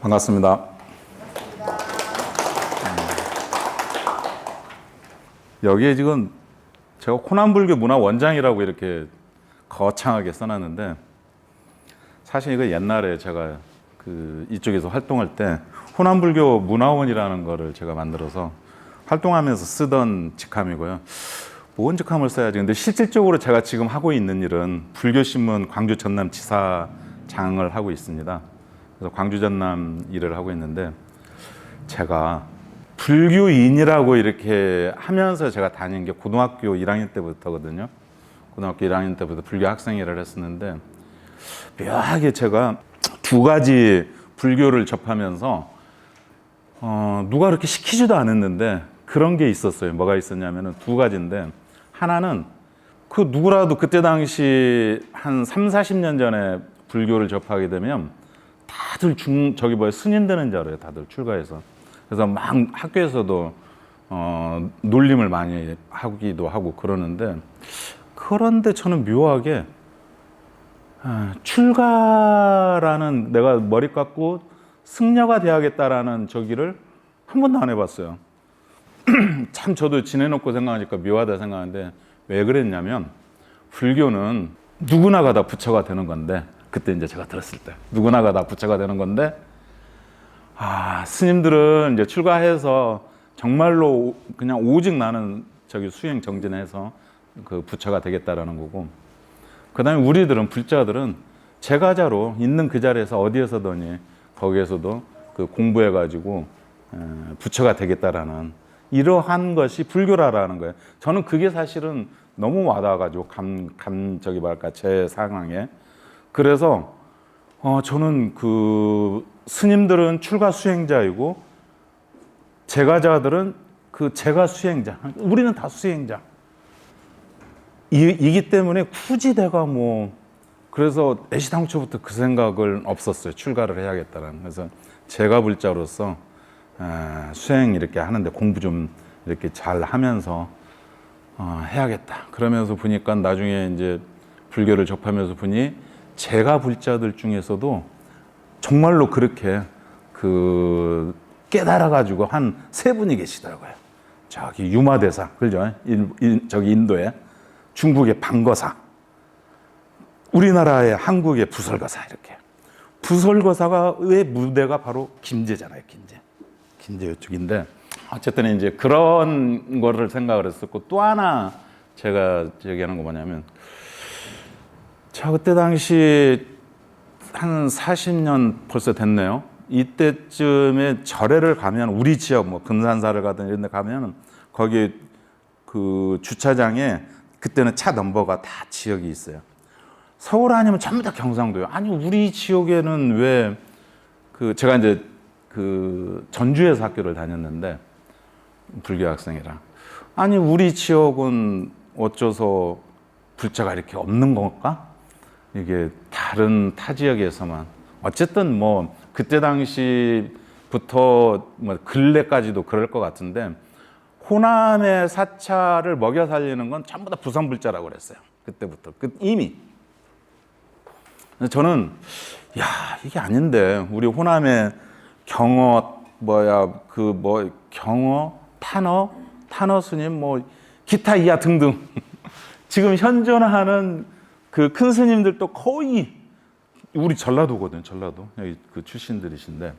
반갑습니다. 여기에 지금 제가 호남불교 문화원장이라고 이렇게 거창하게 써놨는데, 사실 이거 옛날에 제가 이쪽에서 활동할 때 호남불교 문화원이라는 거를 제가 만들어서 활동하면서 쓰던 직함이고요. 뭔 직함을 써야지. 근데 실질적으로 제가 지금 하고 있는 일은 불교신문 광주 전남 지사장을 하고 있습니다. 그래서 광주 전남 일을 하고 있는데, 제가 불교인이라고 이렇게 하면서 제가 다닌 게 고등학교 1학년 때부터거든요. 고등학교 1학년 때부터 불교 학생 일을 했었는데, 묘하게 제가 두 가지 불교를 접하면서 누가 그렇게 시키지도 않았는데 그런 게 있었어요. 뭐가 있었냐면은 두 가지인데, 하나는 그 누구라도 그때 당시 한 3, 40년 전에 불교를 접하게 되면 다들 스님 되는 줄 알아요. 다들 출가해서. 그래서 막 학교에서도 놀림을 많이 하기도 하고 그러는데, 그런데 저는 묘하게 출가라는, 내가 머리 깎고 승려가 돼야겠다라는 저기를 한 번도 안 해봤어요. 참 저도 지내놓고 생각하니까 묘하다 생각하는데, 왜 그랬냐면 불교는 누구나가 다 부처가 되는 건데, 그때 이제 제가 들었을 때 누구나가 다 부처가 되는 건데, 스님들은 이제 출가해서 정말로 그냥 오직 나는 저기 수행 정진해서 그 부처가 되겠다라는 거고, 그 다음에 우리들은 불자들은 제가자로 있는 그 자리에서 어디에서더니 거기에서도 그 공부해가지고 부처가 되겠다라는 이러한 것이 불교라는 거예요. 저는 그게 사실은 너무 와닿아가지고 제 상황에. 그래서 저는 그 스님들은 출가 수행자이고 제가자들은 그 제가 수행자, 우리는 다 수행자 이기 때문에 굳이 내가 그래서 애시당초부터 그 생각을 없었어요. 출가를 해야겠다는. 그래서 제가 불자로서 수행 이렇게 하는데 공부 좀 이렇게 잘 하면서 해야겠다. 그러면서 보니까 나중에 이제 불교를 접하면서 보니 제가 불자들 중에서도 정말로 그렇게 깨달아가지고 한 세 분이 계시더라고요. 저기 유마대사, 그죠? 저기 인도에, 중국의 방거사, 우리나라의 한국의 부설거사, 이렇게. 부설거사의 무대가 바로 김제잖아요, 김제 이쪽인데, 어쨌든 이제 그런 거를 생각을 했었고, 또 하나 제가 얘기하는 거 뭐냐면, 저 그때 당시 한 40년 벌써 됐네요. 이때쯤에 절에를 가면, 우리 지역 금산사를 가든 이런 데 가면 거기 그 주차장에 그때는 차 넘버가 다 지역이 있어요. 서울 아니면 전부 다 경상도예요. 아니 우리 지역에는 왜 제가 이제 전주에서 학교를 다녔는데 불교 학생이라, 아니 우리 지역은 어째서 불자가 이렇게 없는 건가? 이게 다른 타 지역에서만, 어쨌든 그때 당시부터 근래까지도 그럴 것 같은데, 호남의 사찰을 먹여 살리는 건 전부 다 부산 불자라고 그랬어요. 그때부터 이미. 저는 이게 아닌데, 우리 호남의 경어 경어, 탄어 스님 기타 이하 등등 지금 현존하는 그 큰 스님들도 거의 우리 전라도거든. 전라도 여기 그 출신들이신데,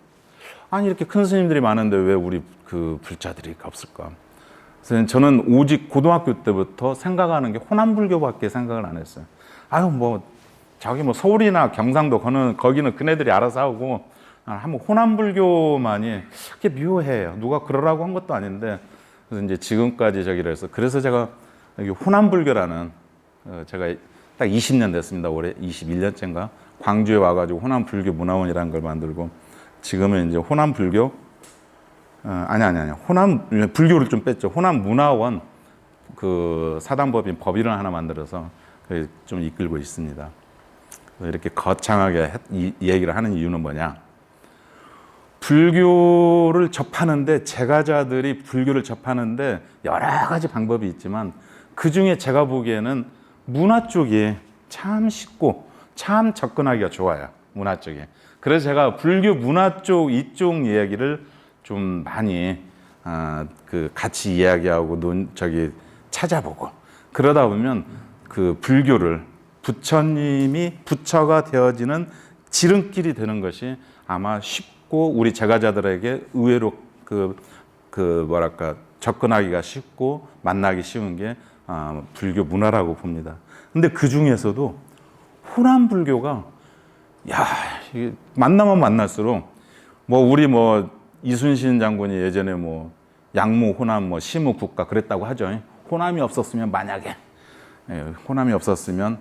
아니 이렇게 큰 스님들이 많은데 왜 우리 불자들이 없을까? 그래서 저는 오직 고등학교 때부터 생각하는 게 호남불교밖에 생각을 안 했어요. 저기 서울이나 경상도 거기는 그네들이 알아서 하고, 한번 호남불교만이 그게 묘해요. 누가 그러라고 한 것도 아닌데. 그래서 이제 지금까지 저기를 해서, 그래서 제가 여기 호남불교라는, 제가 딱 20년 됐습니다. 올해 21년째인가 광주에 와가지고 호남불교 문화원이라는 걸 만들고, 지금은 이제 호남불교 호남 불교를 좀 뺐죠. 호남문화원 사단법인 법인을 하나 만들어서 좀 이끌고 있습니다. 이렇게 거창하게 이 얘기를 하는 이유는 뭐냐? 불교를 접하는데, 제가자들이 불교를 접하는데 여러 가지 방법이 있지만, 그 중에 제가 보기에는 문화 쪽이 참 쉽고 참 접근하기가 좋아요. 문화 쪽에. 그래서 제가 불교 문화 쪽 이쪽 이야기를 좀 많이 그 같이 이야기하고 찾아보고 그러다 보면 그 불교를 부처님이 부처가 되어지는 지름길이 되는 것이 아마 쉽고 우리 제가자들에게 의외로 뭐랄까 접근하기가 쉽고 만나기 쉬운 게 불교 문화라고 봅니다. 근데 그 중에서도 호남 불교가 이게 만나면 만날수록 우리 이순신 장군이 예전에 양무 호남 시무 국가 그랬다고 하죠. 호남이 없었으면 만약에 호남이 없었으면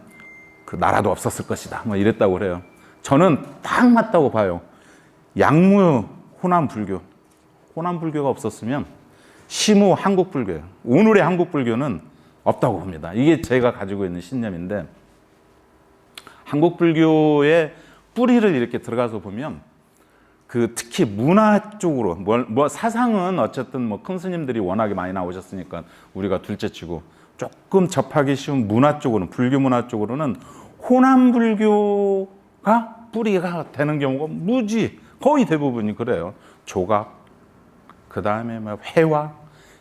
그 나라도 없었을 것이다. 이랬다고 그래요. 저는 딱 맞다고 봐요. 양무 호남 불교가 없었으면 시무 한국 불교예요. 오늘의 한국 불교는 없다고 봅니다. 이게 제가 가지고 있는 신념인데 한국 불교의 뿌리를 이렇게 들어가서 보면 특히 문화 쪽으로 사상은 어쨌든 큰 스님들이 워낙에 많이 나오셨으니까 우리가 둘째치고 조금 접하기 쉬운 문화 쪽으로는 불교 문화 쪽으로는 호남 불교가 뿌리가 되는 경우가 거의 대부분이 그래요. 조각, 그 다음에 회화,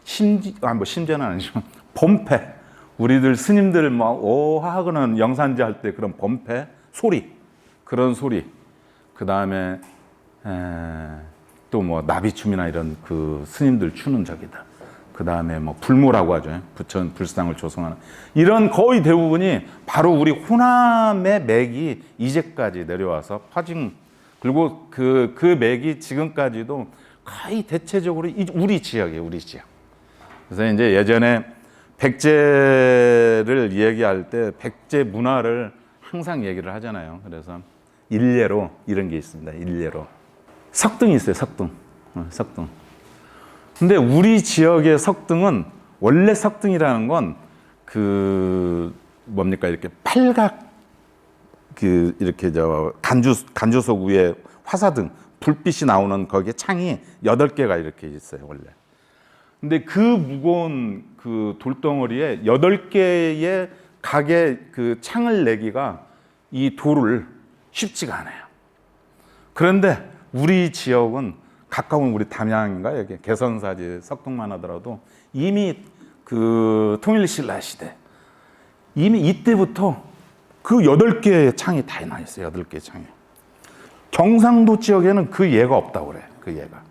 심지어는 아니지만 범패. 우리들 스님들 오하거나 영산제 할 때 그런 범패 소리, 그런 소리. 그 다음에 또 나비춤이나 이런 그 스님들 추는 적이다. 그 다음에 불모라고 하죠. 부천 불상을 조성하는 이런 거의 대부분이 바로 우리 호남의 맥이 이제까지 내려와서 퍼진, 그리고 그 맥이 지금까지도 거의 대체적으로 우리 지역이에요. 우리 지역. 그래서 이제 예전에 백제를 얘기할 때 백제 문화를 항상 얘기를 하잖아요. 그래서 일례로 이런 게 있습니다. 일례로 석등이 있어요. 석등. 근데 우리 지역의 석등은 원래 석등이라는 건 이렇게 팔각 이렇게 간주석 위에 화사등 불빛이 나오는 거기에 창이 8개가 이렇게 있어요. 원래. 근데 그 무거운 돌덩어리에 8개의 각의 창을 내기가 이 돌을 쉽지가 않아요. 그런데 우리 지역은 가까운 우리 담양인가 여기 개선사지 석등만 하더라도 이미 통일신라 시대 이미 이때부터 8개의 창이 다 나 있어요. 8개의 창이. 경상도 지역에는 그 예가 없다고 그래. 그 예가.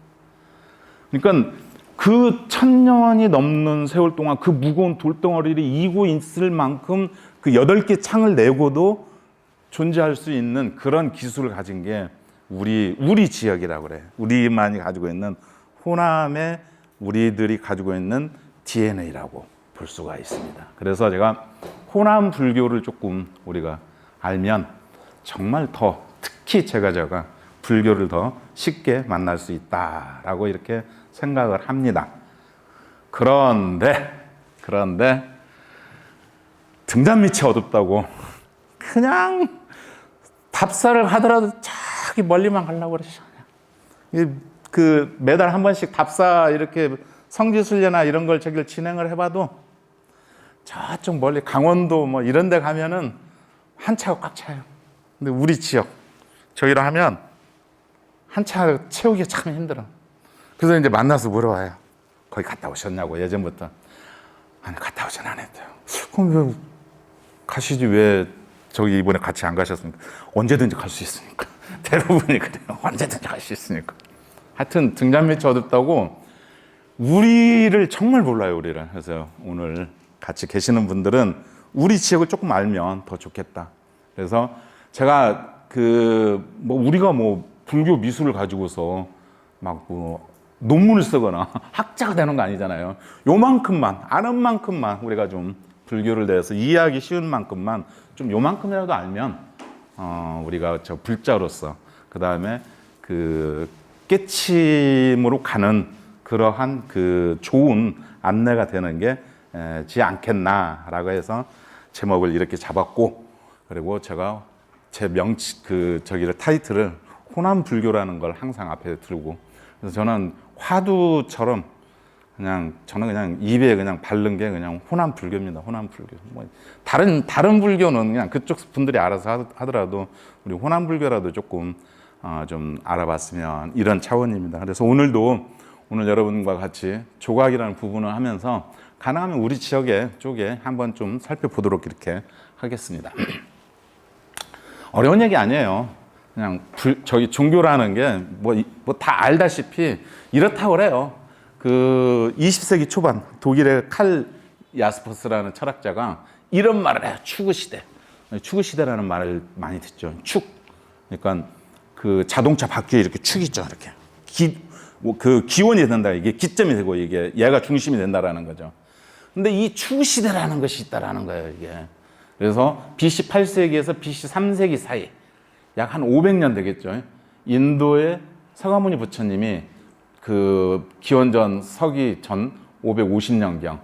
그러니까 1000년이 넘는 세월 동안 그 무거운 돌덩어리를 이고 있을 만큼 8개 창을 내고도 존재할 수 있는 그런 기술을 가진 게 우리 지역이라고 그래. 우리만이 가지고 있는 호남의 우리들이 가지고 있는 DNA라고 볼 수가 있습니다. 그래서 제가 호남 불교를 조금 우리가 알면 정말 더 특히 제가 불교를 더 쉽게 만날 수 있다라고 이렇게 생각을 합니다. 그런데 등잔 밑이 어둡다고 그냥 답사를 하더라도 저기 멀리만 가려고 그러죠. 매달 한 번씩 답사 이렇게 성지순례나 이런 걸 저기를 진행을 해봐도 저쪽 멀리 강원도 이런 데 가면은 한 차가 꽉 차요. 근데 우리 지역 저기로 하면 한 차 채우기 참 힘들어. 그래서 이제 만나서 물어봐요. 거기 갔다 오셨냐고 예전부터. 아니 갔다 오진 않았대요. 그럼 왜 가시지 왜 저기 이번에 같이 안 가셨습니까? 언제든지 갈 수 있으니까. 대부분이 그래요. 언제든지 갈 수 있으니까. 하여튼 등잔 밑이 어둡다고 우리를 정말 몰라요. 우리를. 그래서 오늘 같이 계시는 분들은 우리 지역을 조금 알면 더 좋겠다. 그래서 제가 우리가 불교 미술을 가지고서 논문을 쓰거나 학자가 되는 거 아니잖아요. 요만큼만 아는 만큼만 우리가 좀 불교를 대해서 이해하기 쉬운 만큼만 좀 요만큼이라도 알면 우리가 저 불자로서 그 다음에 깨침으로 가는 그러한 좋은 안내가 되는 게지 않겠나라고 해서 제목을 이렇게 잡았고, 그리고 제가 제 저기를 타이틀을 호남 불교라는 걸 항상 앞에 들고, 그래서 저는 화두처럼 저는 그냥 입에 그냥 바른 게 그냥 호남 불교입니다. 호남 불교. 다른 불교는 그냥 그쪽 분들이 알아서 하더라도 우리 호남 불교라도 조금 좀 알아봤으면 이런 차원입니다. 그래서 오늘 여러분과 같이 조각이라는 부분을 하면서 가능하면 우리 쪽에 한번 좀 살펴보도록 이렇게 하겠습니다. 어려운 얘기 아니에요. 그냥 저기 종교라는 게 뭐 다 알다시피 이렇다고 그래요. 그 20세기 초반 독일의 칼 야스퍼스라는 철학자가 이런 말을 해요. 추구시대. 추구시대라는 말을 많이 듣죠. 축. 그러니까 그 자동차 바퀴에 이렇게 축이 있죠. 이렇게. 그 기원이 된다. 이게 기점이 되고 이게 얘가 중심이 된다라는 거죠. 근데 이 추구시대라는 것이 있다라는 거예요. 이게. 그래서 BC 8세기에서 BC 3세기 사이 약 한 500년 되겠죠. 인도의 서가모니 부처님이 그 기원전 서기 전 550년경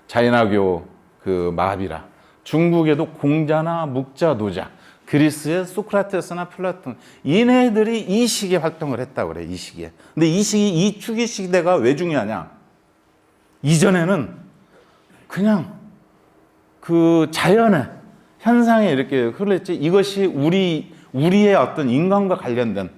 자이나교 그 마하비라, 중국에도 공자나 묵자, 노자, 그리스의 소크라테스나 플라톤, 이네들이 이 시기에 활동을 했다고 그래. 이 시기에. 근데 이 추기 시대가 왜 중요하냐? 이전에는 그냥 그 자연의 현상에 이렇게 흘렀지, 이것이 우리의 어떤 인간과 관련된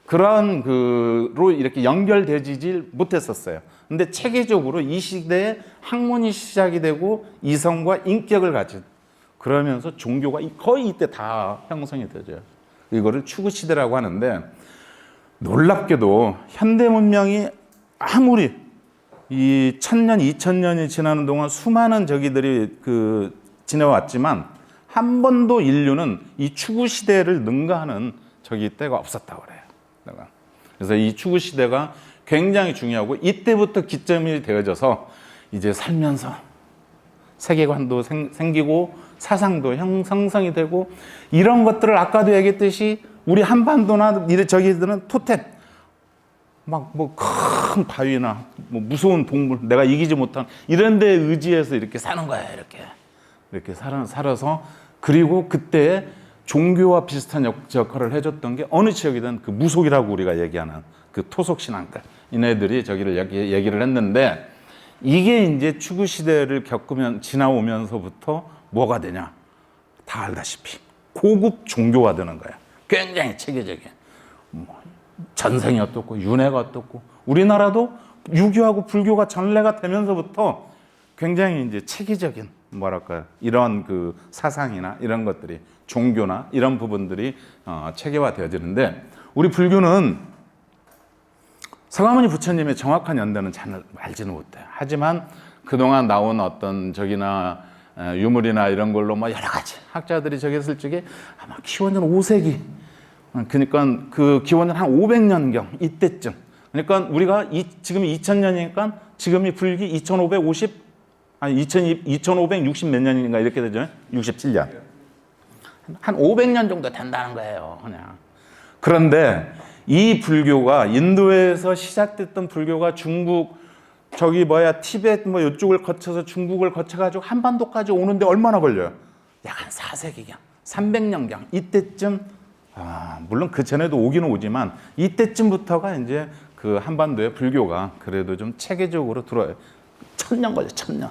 그런 그로 이렇게 연결되지 못했었어요. 근데 체계적으로 이 시대에 학문이 시작이 되고 이성과 인격을 가진, 그러면서 종교가 거의 이때 다 형성이 되죠. 이거를 추구 시대라고 하는데, 놀랍게도 현대 문명이 아무리 이 1000년, 2000년이 지나는 동안 수많은 저기들이 지내왔지만 한 번도 인류는 이 추구 시대를 능가하는 저기 때가 없었다고 그래요. 그래서 이 추구 시대가 굉장히 중요하고, 이때부터 기점이 되어져서 이제 살면서 세계관도 생기고 사상도 형성이 되고, 이런 것들을 아까도 얘기했듯이 우리 한반도나 저기들은 토템, 막 뭐 큰 바위나 뭐 무서운 동물, 내가 이기지 못한 이런 데 의지해서 이렇게 사는 거야. 이렇게 살아서, 그리고 그때 종교와 비슷한 역할을 해줬던 게 어느 지역이든 그 무속이라고 우리가 얘기하는 그 토속 신앙들, 이네들이 저기를 얘기를 했는데, 이게 이제 추구 시대를 지나오면서부터 뭐가 되냐? 다 알다시피 고급 종교가 되는 거야. 굉장히 체계적인. 전생이 어떻고 윤회가 어떻고, 우리나라도 유교하고 불교가 전래가 되면서부터 굉장히 이제 체계적인 뭐랄까요, 이런 그 사상이나 이런 것들이, 종교나 이런 부분들이 체계화되어지는데, 우리 불교는 서가모니 부처님의 정확한 연대는 잘 알지는 못해요. 하지만 그동안 나온 어떤 저기나 유물이나 이런 걸로 뭐 여러 가지 학자들이 저기 했을 적에 아마 기원전 5세기, 그러니까 그 기원전 한 500년경 이때쯤, 그러니까 우리가 지금이 2000년이니까 지금이 불기 2560 몇 년인가 이렇게 되죠. 67년. 한 500년 정도 된다는 거예요, 그냥. 그런데 이 불교가, 인도에서 시작됐던 불교가 중국, 티베트 뭐 이쪽을 거쳐서 중국을 거쳐가지고 한반도까지 오는데 얼마나 걸려요? 약 한 4세기경, 300년경, 이때쯤, 물론 그 전에도 오기는 오지만, 이때쯤부터가 이제 그 한반도의 불교가 그래도 좀 체계적으로 들어와요. 1000년 걸려, 1000년.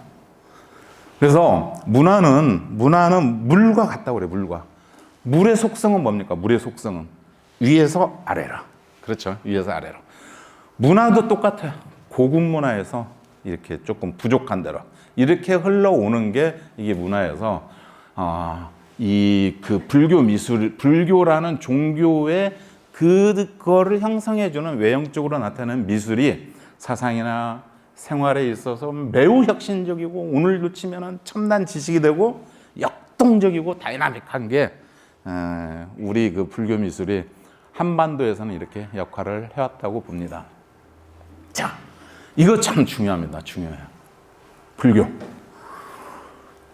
그래서 문화는 물과 같다고 그래요, 물과. 물의 속성은 뭡니까? 물의 속성은 위에서 아래로. 그렇죠. 위에서 아래로. 문화도 똑같아요. 고급 문화에서 이렇게 조금 부족한 대로 이렇게 흘러오는 게 이게 문화여서, 그 불교 미술, 불교라는 종교의 그거를 형성해주는 외형적으로 나타나는 미술이 사상이나 생활에 있어서 매우 혁신적이고, 오늘로 치면은 첨단 지식이 되고 역동적이고 다이나믹한 게 우리 그 불교 미술이 한반도에서는 이렇게 역할을 해왔다고 봅니다. 자, 이거 참 중요합니다. 중요해요. 불교.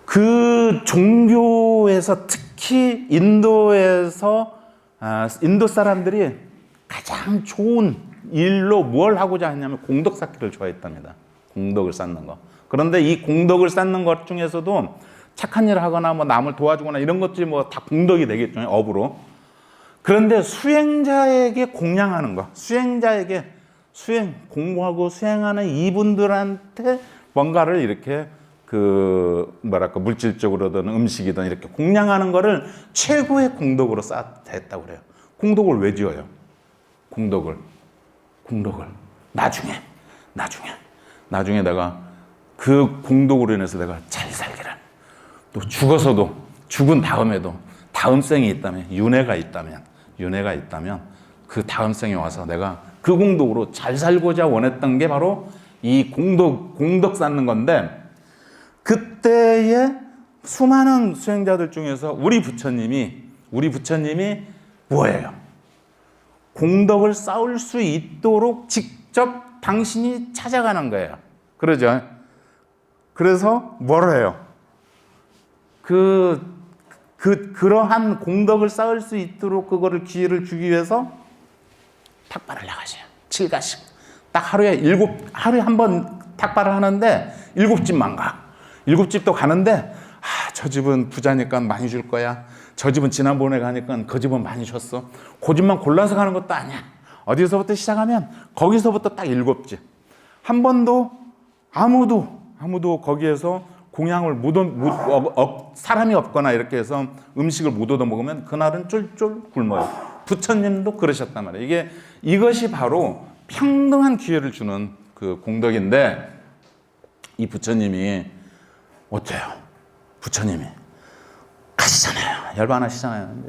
그 종교에서 특히 인도에서 인도 사람들이 가장 좋은 일로 뭘 하고자 했냐면 공덕 쌓기를 좋아했답니다. 공덕을 쌓는 거. 그런데 이 공덕을 쌓는 것 중에서도 착한 일을 하거나 뭐 남을 도와주거나 이런 것들이 뭐 다 공덕이 되겠죠. 업으로. 그런데 수행자에게 공양하는 거, 공부하고 수행하는 이분들한테 뭔가를 이렇게 물질적으로든 음식이든 이렇게 공양하는 거를 최고의 공덕으로 쌓았다고 그래요. 공덕을 왜 지어요? 공덕을 나중에 내가 그 공덕으로 인해서 내가 잘 살기를, 또 죽어서도 죽은 다음에도 다음 생이 있다면, 윤회가 있다면 그 다음 생에 와서 내가 그 공덕으로 잘 살고자 원했던 게 바로 이 공덕 쌓는 건데, 그때의 수많은 수행자들 중에서 우리 부처님이 뭐예요? 공덕을 쌓을 수 있도록 직접 당신이 찾아가는 거예요. 그러죠? 그래서 뭐를 해요? 그러한 공덕을 쌓을 수 있도록 그거를 기회를 주기 위해서 탁발을 나가셔요. 7가씩. 딱 하루에 한 번 탁발을 하는데 7집만 가. 7집도 가는데, 저 집은 부자니까 많이 줄 거야. 저 집은 지난번에 가니까 그 집은 많이 줬어. 그 집만 골라서 가는 것도 아니야. 어디서부터 시작하면 거기서부터 딱 7집. 한 번도 아무도 거기에서 공양을 사람이 없거나 이렇게 해서 음식을 못 얻어 먹으면 그날은 쫄쫄 굶어요. 부처님도 그러셨단 말이에요. 이것이 바로 평등한 기회를 주는 그 공덕인데, 이 부처님이 어때요? 부처님이 가시잖아요. 열반하시잖아요.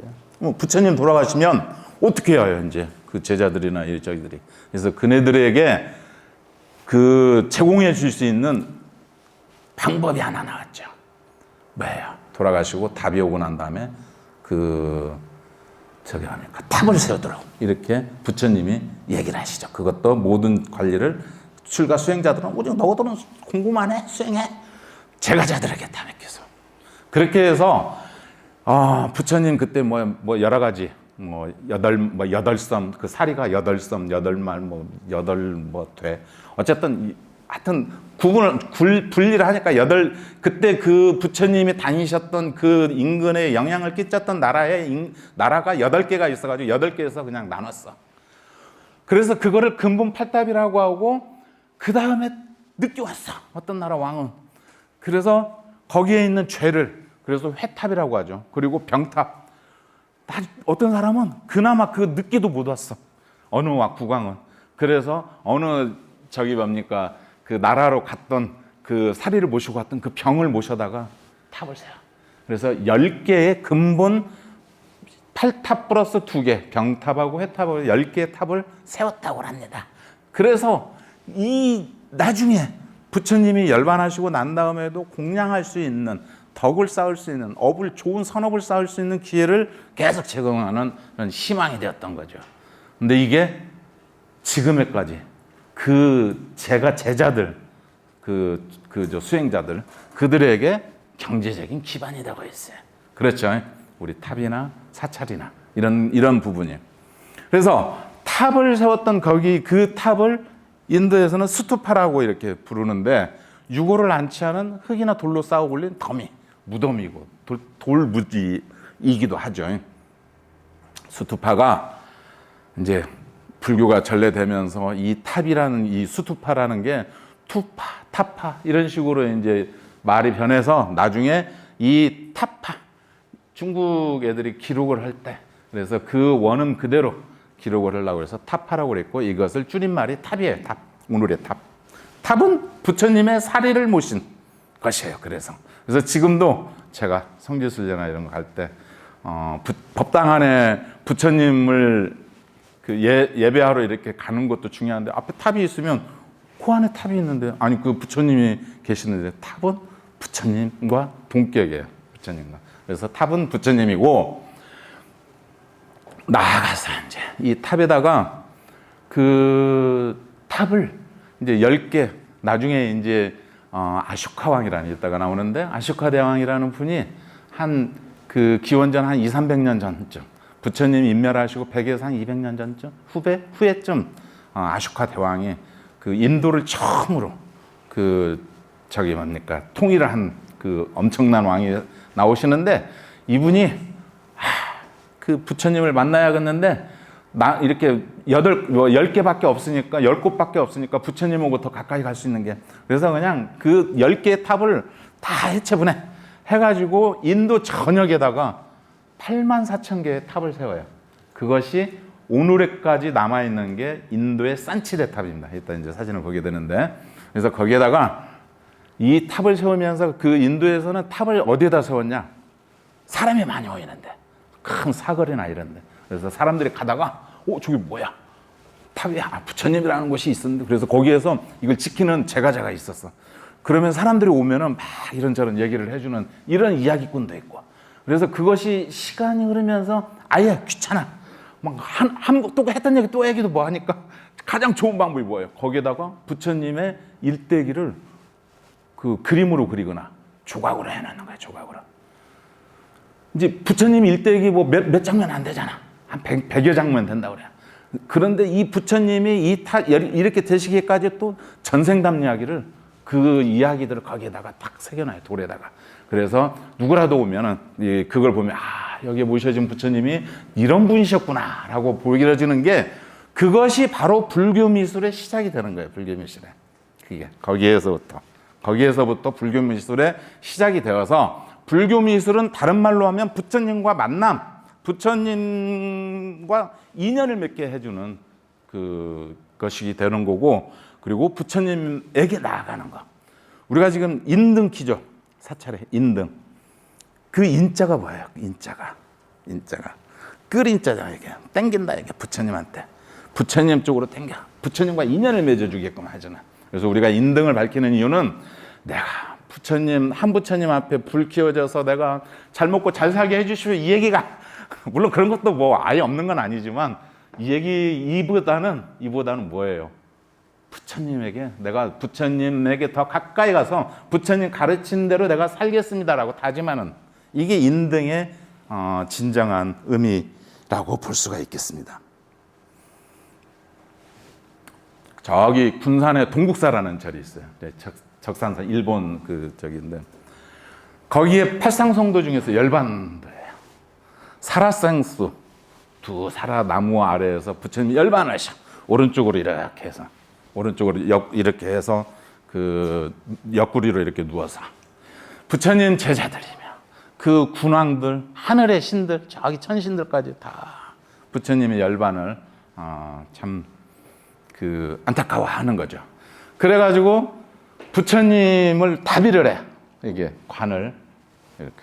부처님 돌아가시면 어떻게 해요? 이제 그 제자들이나 저기들이. 그래서 그네들에게 그 제공해 줄 수 있는 방법이 하나 나왔죠. 뭐예요? 돌아가시고 답이 오고 난 다음에 탑을 세우도록 이렇게 부처님이 얘기를 하시죠. 그것도 모든 관리를 출가 수행자들은 너희들은 공부만 해, 수행해. 제가자들에게 다 맡겨서. 그렇게 해서 부처님 그때 여러 가지 여덟섬, 그 사리가 8섬, 8말, 돼. 어쨌든 하여튼 분리를 하니까 그때 그 부처님이 다니셨던 그 인근에 영향을 끼쳤던 나라가 8개가 있어가지고 8개에서 그냥 나눴어. 그래서 그거를 근본팔답이라고 하고, 그 다음에 늦게 왔어. 어떤 나라 왕은. 그래서 거기에 있는 죄를, 그래서 회탑이라고 하죠. 그리고 병탑. 어떤 사람은 그나마 그 늦게도 못 왔어. 어느 국왕은. 그래서 어느 그 나라로 갔던 그 사리를 모시고 갔던 그 병을 모셔다가 탑을 세워. 그래서 10개의 근본 8탑 플러스 2개, 병탑하고 회탑하고 10개의 탑을 세웠다고 합니다. 그래서 나중에 부처님이 열반하시고 난 다음에도 공양할 수 있는, 덕을 쌓을 수 있는, 좋은 선업을 쌓을 수 있는 기회를 계속 제공하는 그런 희망이 되었던 거죠. 근데 이게 지금에까지 제자들, 수행자들, 그들에게 경제적인 기반이 되고 있어요. 그렇죠? 우리 탑이나 사찰이나 이런 부분이에요. 그래서 탑을 세웠던 그 탑을 인도에서는 스투파라고 이렇게 부르는데, 유골을 안치하는 흙이나 돌로 쌓아 올린 무덤이고 돌무지이기도 하죠. 스투파가 이제 불교가 전래되면서 이 탑이라는, 이 스투파라는 게 투파, 타파 이런 식으로 이제 말이 변해서 나중에 이 타파, 중국 애들이 기록을 할 때, 그래서 그 원음 그대로 기록을 하려고 해서 타파라고 그랬고, 이것을 줄임말이 탑이에요. 탑, 오늘의 탑. 탑은 부처님의 사리를 모신 것이에요. 그래서 지금도 제가 성지순례나 이런 거 갈 때 법당 안에 부처님을 예배하러 이렇게 가는 것도 중요한데, 앞에 탑이 있으면 그 안에 탑이 있는데, 아니 그 부처님이 계시는데 탑은 부처님과 동격이에요. 부처님과. 그래서 탑은 부처님이고, 나아가서 이제 이 탑에다가 그 탑을 이제 10개, 나중에 이제 아쇼카 왕이라는 이따가 나오는데, 아쇼카 대왕이라는 분이 기원전 한 200~300년 전쯤, 부처님 인멸하시고 100에서 한 200년 전쯤, 후에쯤 아쇼카 대왕이 그 인도를 처음으로 통일을 한 그 엄청난 왕이 나오시는데, 이분이 그 부처님을 만나야겠는데, 이렇게 10개밖에 없으니까, 10곳밖에 없으니까 부처님하고 더 가까이 갈 수 있는 게, 그래서 그냥 그 10개의 탑을 다 해체분해 해가지고 인도 전역에다가 84,000개의 탑을 세워요. 그것이 오늘까지 남아 있는 게 인도의 산치대탑입니다. 일단 이제 사진을 보게 되는데, 그래서 거기에다가 이 탑을 세우면서 그 인도에서는 탑을 어디에다 세웠냐? 사람이 많이 모이는데, 큰 사거리나 이런데. 그래서 사람들이 가다가 저기 뭐야? 탑이 부처님이라는 곳이 있었는데, 그래서 거기에서 이걸 지키는 제가자가 있었어. 그러면 사람들이 오면은 막 이런저런 얘기를 해주는 이런 이야기꾼도 있고. 그래서 그것이 시간이 흐르면서 아예 귀찮아. 막 또 했던 얘기 또 얘기도 뭐 하니까 가장 좋은 방법이 뭐예요? 거기에다가 부처님의 일대기를 그 그림으로 그리거나 조각으로 해놓는 거예요. 조각으로. 이제 부처님 일대기 뭐 몇 장면 안 되잖아. 한 100여 장면 된다고 그래요. 그런데 이 부처님이 이렇게 되시기까지 또 전생담 이야기를 그 이야기들을 거기에다가 딱 새겨놔요. 돌에다가. 그래서 누구라도 오면은 그걸 보면 여기에 모셔진 부처님이 이런 분이셨구나 라고 보여지는 게, 그것이 바로 불교 미술의 시작이 되는 거예요. 불교 미술의. 그게 거기에서부터 불교 미술의 시작이 되어서, 불교 미술은 다른 말로 하면 부처님과 만남, 부처님과 인연을 맺게 해주는 그것이 되는 거고, 그리고 부처님에게 나아가는 거. 우리가 지금 인등키죠. 사찰에 인등. 그 인자가 뭐예요? 인자가 끌인자잖아요. 이게 땡긴다. 이게 부처님한테, 부처님 쪽으로 땡겨. 부처님과 인연을 맺어주게끔 하잖아. 그래서 우리가 인등을 밝히는 이유는, 내가 한 부처님 앞에 불 켜져서 내가 잘 먹고 잘 살게 해주시오, 이 얘기가 물론 그런 것도 뭐 아예 없는 건 아니지만, 이보다는 뭐예요? 내가 부처님에게 더 가까이 가서 부처님 가르친 대로 내가 살겠습니다라고 다짐하는, 이게 인등의 진정한 의미라고 볼 수가 있겠습니다. 저기 군산에 동국사라는 절이 있어요. 적산산, 일본 저기인데, 거기에 팔상성도 중에서 열반도예요. 사라생수, 두 사라 나무 아래에서 부처님 열반을 하셔. 오른쪽으로 이렇게 해서, 이렇게 해서 그 옆구리로 이렇게 누워서 부처님 제자들이며 그 군왕들, 하늘의 신들, 저기 천신들까지 다 부처님의 열반을 참 안타까워하는 거죠. 그래가지고 부처님을 다비를 해. 이게 관을 이렇게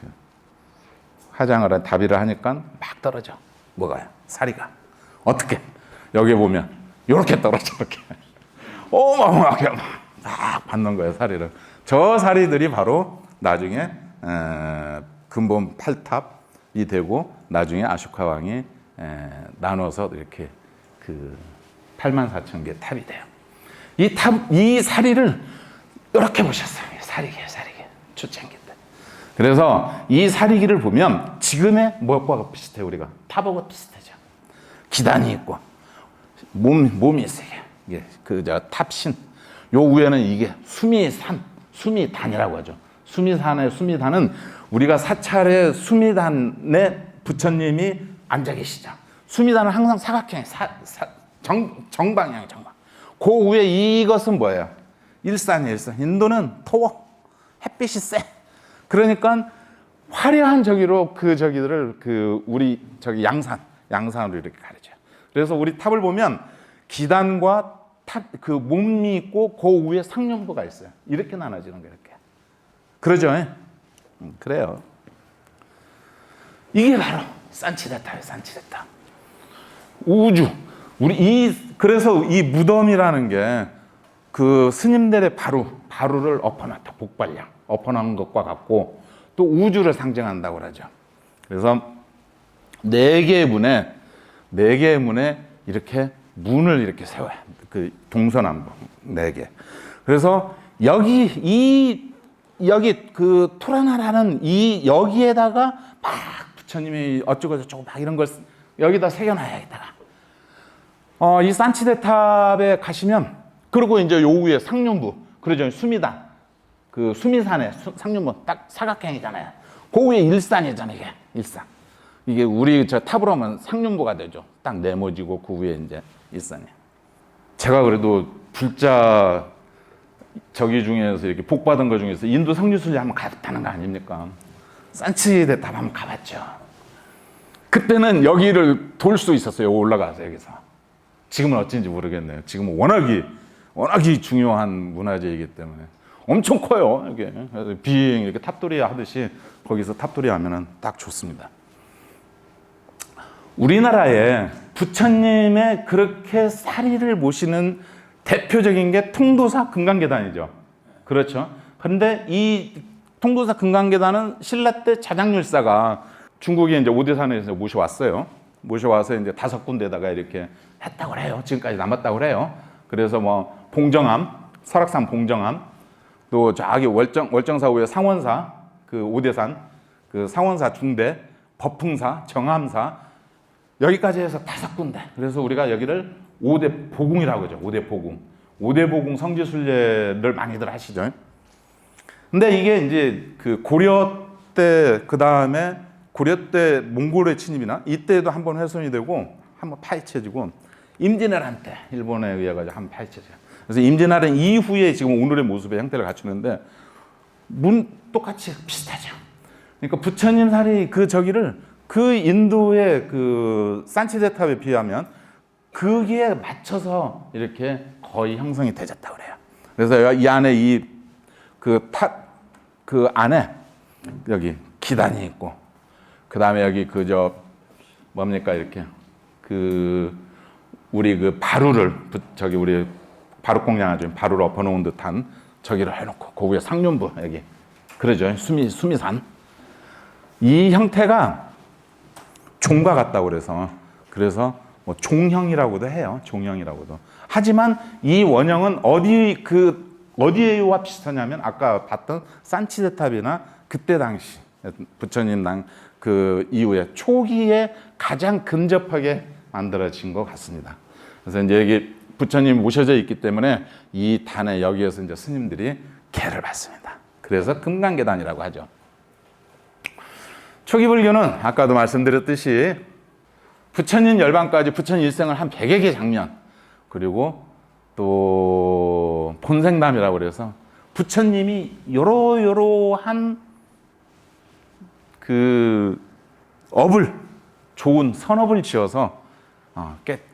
화장을 다비를 하니까 막 떨어져. 뭐가요? 사리가. 어떻게? 여기 보면 이렇게 떨어져. 이렇게. 어마어마하게 막 받는 거예요, 사리를. 저 사리들이 바로 나중에 근본 8탑이 되고, 나중에 아쇼카 왕이 나눠서 이렇게 84,000개 탑이 돼요. 이 사리를 이렇게 보셨어요. 사리개. 초창기인데. 그래서 이 사리기를 보면 지금의 뭐과 비슷해요. 우리가 탑하고 비슷하죠. 기단이 있고 몸이 있어요. 이게 탑신. 요 위에는 이게 수미단이라고 하죠. 수미단은 우리가 사찰의 수미단에 부처님이 앉아 계시죠. 수미단은 항상 사각형이 정방향. 그 위에 이것은 뭐예요? 일산이에요. 인도는 더워. 햇빛이 세. 그러니까 화려한 저기로 저기들을 우리 저기 양산으로 이렇게 가르쳐요. 그래서 우리 탑을 보면 기단과 탑 몸이 있고 그 위에 상륜부가 있어요. 이렇게 나눠지는 거예요. 이렇게. 그러죠? 그래요. 이게 바로 산치대탑이에요. 산치대탑. 우주. 그래서 이 무덤이라는 게 스님들의 바루를 엎어놨다. 복발량. 엎어놓은 것과 같고, 또 우주를 상징한다고 그러죠. 그래서 네 개의 문에 이렇게 문을 이렇게 세워요. 동서남북 4개. 그래서 여기 토라나라는 여기에다가 막 부처님이 어쩌고저쩌고 막 이런 걸 여기다 새겨놔야 여기다가. 이 산치대탑에 가시면, 그리고 이제 요 위에 상륜부, 그러죠. 수미단. 수미산에 상륜부 딱 사각형이잖아요. 그 위에 일산이잖아요. 이게 일산. 이게 우리 저 탑으로 하면 상륜부가 되죠. 딱 네모지고 그 위에 이제 일산이에요. 제가 그래도 불자 저기 중에서 이렇게 복 받은 거 중에서 인도 성류순례 한번 갔다는 거 아닙니까? 산치대탑 한번 가봤죠. 그때는 여기를 돌 수 있었어요. 올라가서 여기서. 지금은 어찌인지 모르겠네요. 지금은 워낙이 중요한 문화재이기 때문에 엄청 커요. 이게 비행 이렇게 탑돌이 하듯이 거기서 탑돌이 하면은 딱 좋습니다. 우리나라에 부처님의 그렇게 사리를 모시는 대표적인 게 통도사 금강계단이죠. 그렇죠. 그런데 이 통도사 금강계단은 신라 때 자장률사가 중국에 이제 오대산에서 모셔왔어요. 모셔와서 이제 5군데다가 이렇게 했다고 해요. 지금까지 남았다고 그래요. 그래서 뭐 봉정암, 설악산 봉정암, 또 저기 월정사 후에 상원사, 그 오대산, 그 상원사 중대, 법흥사, 정암사 여기까지 해서 5군데. 그래서 우리가 여기를 5대 보궁이라고 하죠. 5대 보궁. 5대 보궁 성지순례를 많이들 하시죠. 근데 이게 이제 그 고려 때, 그 다음에 고려 때 몽골의 침입이나 이때도 한번 훼손이 되고 한번 파헤쳐지고 임진왜란 때 일본에 의해 가지고 한번 파헤쳐져요. 그래서 임진왜란 이후에 지금 오늘의 모습의 형태를 갖추는데 똑같이 비슷하죠. 그러니까 부처님 살이 그 저기를 그 인도의 그 산치대탑에 비하면 거기에 맞춰서 이렇게 거의 형성이 되졌다고 그래요. 그래서 이 안에 그 안에 여기 기단이 있고, 그 다음에 여기 뭡니까 이렇게 우리 그 바루를 저기 우리 바루공양아죠. 바루를 엎어놓은 듯한 저기를 해놓고 그 위에 상륜부 여기 그러죠. 수미산 이 형태가 종과 같다고 그래서 뭐 종형이라고도 해요. 종형이라고도. 하지만 이 원형은 어디와 비슷하냐면 아까 봤던 산치대탑이나 그때 당시 부처님 그 이후에 초기에 가장 근접하게 만들어진 것 같습니다. 그래서 이제 여기 부처님 모셔져 있기 때문에 이 단에 여기에서 이제 스님들이 계를 받습니다. 그래서 금강계단이라고 하죠. 초기 불교는 아까도 말씀드렸듯이 부처님 열반까지 부처님 일생을 한 100여 개 장면, 그리고 또 본생담이라고 그래서 부처님이 여러한 그 좋은 선업을 지어서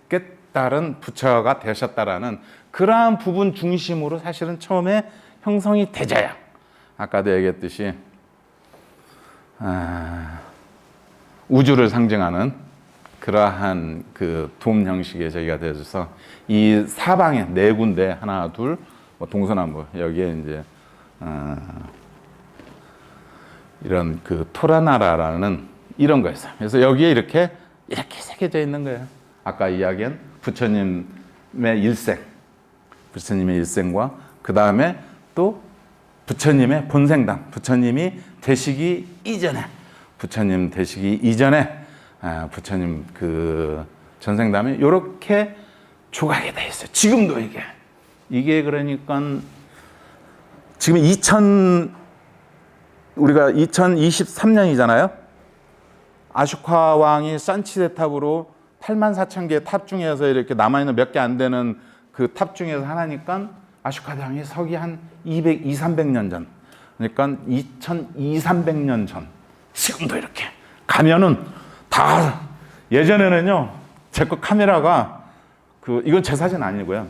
깨달은 부처가 되셨다라는 그러한 부분 중심으로 사실은 처음에 형성이 되자야 아까도 얘기했듯이 우주를 상징하는 그러한 그 돔 형식의 저기가 되어서 이 사방에 4군데 하나 둘 동서남북 여기에 이제 이런 그 토라나라라는 이런 거였어요. 그래서 여기에 이렇게 새겨져 있는 거예요. 아까 이야기한 부처님의 일생과 그 다음에 또 부처님의 본생담, 부처님 되시기 이전에 부처님 그 전생담이 이렇게 조각이 돼 있어요. 지금도 이게 그러니까 지금 우리가 2023년이잖아요. 아쇼카 왕이 산치대탑으로 84,000개의 탑 중에서 이렇게 남아있는 몇 개 안 되는 그 탑 중에서 하나니까 아쇼카 왕이 서기 한 300년 전. 그러니까 2200~300년 전. 지금도 이렇게 가면은 다 예전에는요. 제 거 카메라가 이건 제 사진 아니고요.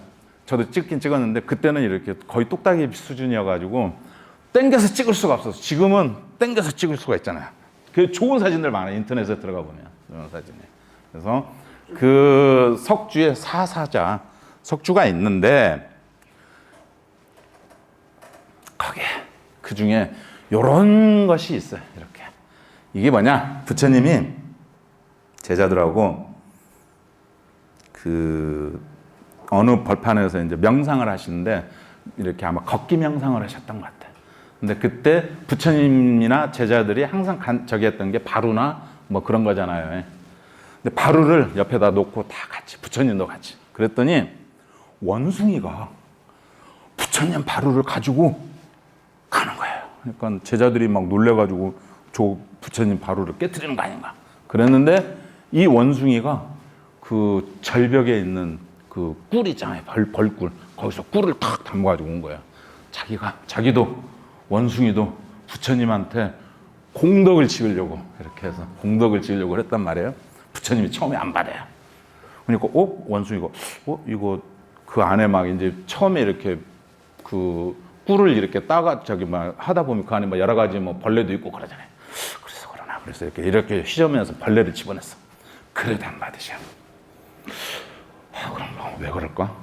저도 찍긴 찍었는데 그때는 이렇게 거의 똑딱이 수준이어가지고 땡겨서 찍을 수가 없었어. 지금은 땡겨서 찍을 수가 있잖아요. 그 좋은 사진들 많아요. 인터넷에 들어가 보면 이런 사진이. 그래서 그 석주에 사사자 석주가 있는데 거기에 그 중에 이런 것이 있어요. 이렇게 이게 뭐냐? 부처님이 제자들하고 그 어느 벌판에서 이제 명상을 하시는데 이렇게 아마 걷기 명상을 하셨던 것 같아요. 근데 그때 부처님이나 제자들이 항상 저기 했던 게 바루나 뭐 그런 거잖아요. 근데 바루를 옆에다 놓고 다 같이 부처님도 같이 그랬더니 원숭이가 부처님 바루를 가지고 가는 거예요. 그러니까 제자들이 막 놀래가지고 저 부처님 바루를 깨트리는 거 아닌가 그랬는데 이 원숭이가 그 절벽에 있는 그 꿀 있잖아요. 벌꿀. 거기서 꿀을 탁 담아가지고 온 거예요. 자기도 원숭이도 부처님한테 공덕을 지으려고 이렇게 해서 공덕을 지으려고 했단 말이에요. 부처님이 처음에 안 받아요. 그러니까 원숭이가 이거 그 안에 막 이제 처음에 이렇게 그 꿀을 이렇게 따가 저기 막 하다 보면 그 안에 뭐 여러 가지 뭐 벌레도 있고 그러잖아요. 그래서 그러나 그래서 이렇게 휘저으면서 벌레를 집어냈어. 그래도 안 받으셔. 그럼 왜 그럴까?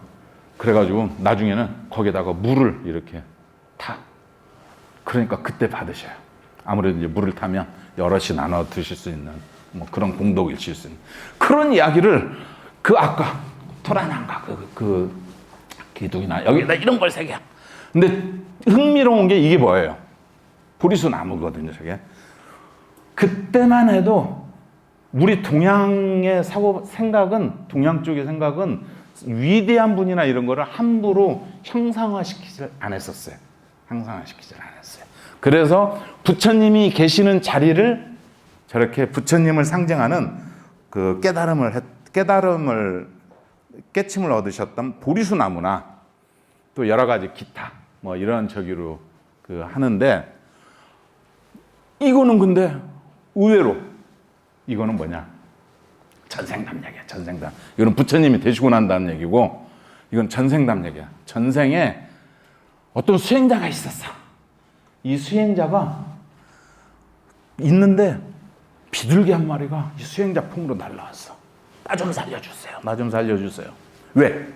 그래가지고 나중에는 거기다가 물을 이렇게 타. 그러니까 그때 받으셔요. 아무래도 이제 물을 타면 여럿이 나눠 드실 수 있는 뭐 그런 공덕을 지을 수 있는 그런 이야기를 그 아까 토라난가 그 기둥이나 여기다 이런 걸 새겨. 근데 흥미로운 게 이게 뭐예요? 보리수 나무거든요, 저게. 그때만 해도 우리 동양의 생각은, 동양 쪽의 생각은 위대한 분이나 이런 거를 함부로 형상화시키지 않았었어요. 형상화시키지 않았어요. 그래서 부처님이 계시는 자리를 저렇게 부처님을 상징하는 그 깨침을 얻으셨던 보리수 나무나 또 여러 가지 기타 뭐 이런 저기로 그 하는데, 이거는 근데 의외로 이거는 뭐냐? 전생담력이야, 전생담. 이거는 부처님이 되시고 난다는 얘기고, 이건 전생담력이야. 전생에 어떤 수행자가 있었어. 이 수행자가 있는데 비둘기 한 마리가 이 수행자 품으로 날라왔어. 나 좀 살려주세요. 나 좀 살려주세요. 왜?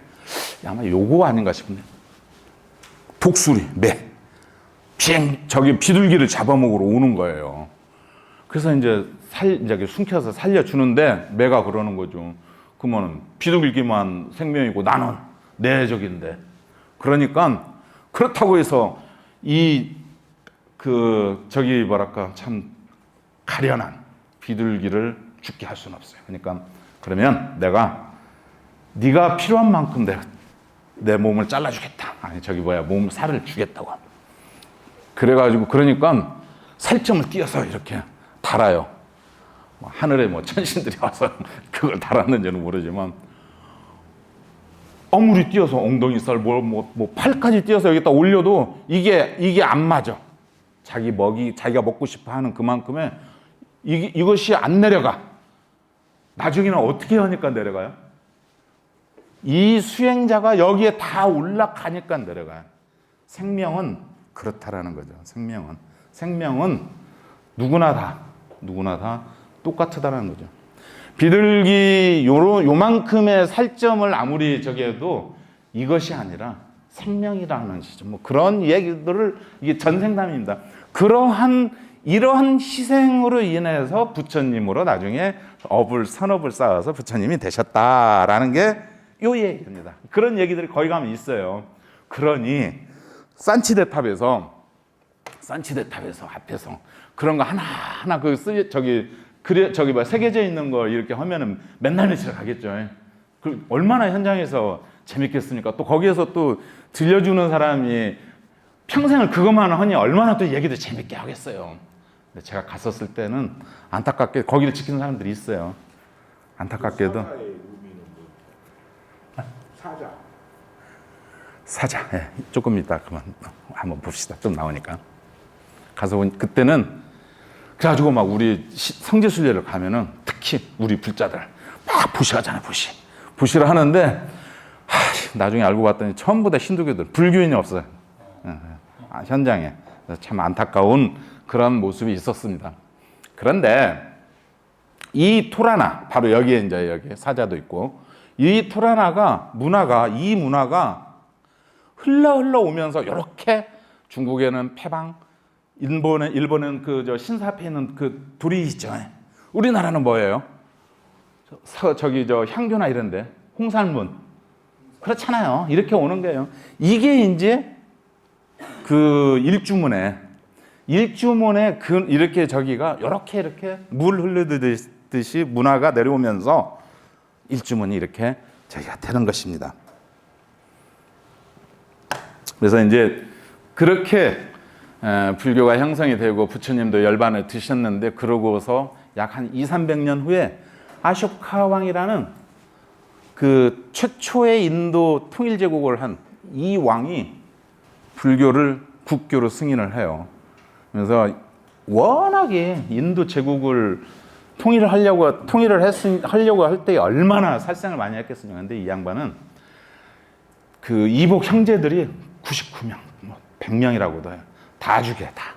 아마 요거 아닌가 싶은데. 독수리, 매. 저기 비둘기를 잡아먹으러 오는 거예요. 그래서 이제 숨겨서 살려주는데 매가 그러는 거죠. 그러면 비둘기만 생명이고 나는 내적인데. 그러니까 그렇다고 해서 저기 뭐랄까 참 가련한 비둘기를 죽게 할 수는 없어요. 그러니까 그러면 네가 필요한 만큼 내 몸을 잘라주겠다. 아니 몸 살을 주겠다고. 그래가지고 그러니까 살점을 띄어서 이렇게 달아요. 하늘에 뭐 천신들이 와서 그걸 달았는지는 모르지만 아무리 띄어서 엉덩이살 뭐 팔까지 띄어서 여기다 올려도 이게 안 맞아. 자기가 먹고 싶어 하는 그만큼의 이것이 안 내려가. 나중에는 어떻게 하니까 내려가요? 이 수행자가 여기에 다 올라가니까 내려가요. 생명은 그렇다라는 거죠. 생명은 누구나 다 똑같다라는 거죠. 비둘기 요만큼의 살점을 아무리 저기 해도 이것이 아니라 생명이라는 시죠. 뭐 그런 얘기들을, 이게 전생담입니다. 이러한 희생으로 인해서 부처님으로 나중에 선업을 쌓아서 부처님이 되셨다라는 게 요 얘기입니다. 그런 얘기들이 거기 가면 있어요. 그러니 산치대탑에서 앞에서 그런 거 하나하나 새겨져 있는 거 이렇게 하면은 맨날 며칠 가겠죠. 얼마나 현장에서 재밌겠습니까? 또 거기에서 또 들려주는 사람이 평생을 그것만 하니 얼마나 또 얘기도 재밌게 하겠어요. 근데 제가 갔었을 때는 안타깝게 거기를 지키는 사람들이 있어요. 안타깝게도. 사자. 네, 조금 이따 그만 한번 봅시다. 좀 나오니까. 가서 그때는 그래가지고 막 우리 성지순례를 가면은 특히 우리 불자들 막 부시하잖아요. 부시를 하는데 나중에 알고 봤더니 전부 다 힌두교들, 불교인이 없어요. 현장에. 참 안타까운 그런 모습이 있었습니다. 그런데 이 토라나, 바로 여기에 이제 여기 사자도 있고, 이 토라나가 이 문화가 흘러 오면서 이렇게 중국에는 패방, 일본은 신사 앞에 있는 그 돌이 있죠. 우리나라는 뭐예요? 향교나 이런데 홍산문 그렇잖아요. 이렇게 오는 거예요. 이게 이제 그 일주문에 이렇게 저기가 이렇게 물 흘러듯이 문화가 내려오면서 일주문이 이렇게 저기가 되는 것입니다. 그래서 이제 그렇게 불교가 형성이 되고 부처님도 열반을 드셨는데, 그러고서 약 한 200~300년 후에 아쇼카 왕이라는 그 최초의 인도 통일 제국을 한 이 왕이 국교로 승인을 해요. 그래서 워낙에 인도 제국을 하려고 할 때 얼마나 살생을 많이 했겠습니까? 근데 이 양반은 그 이복 형제들이 99명, 100명이라고도 해요. 다 죽여, 다.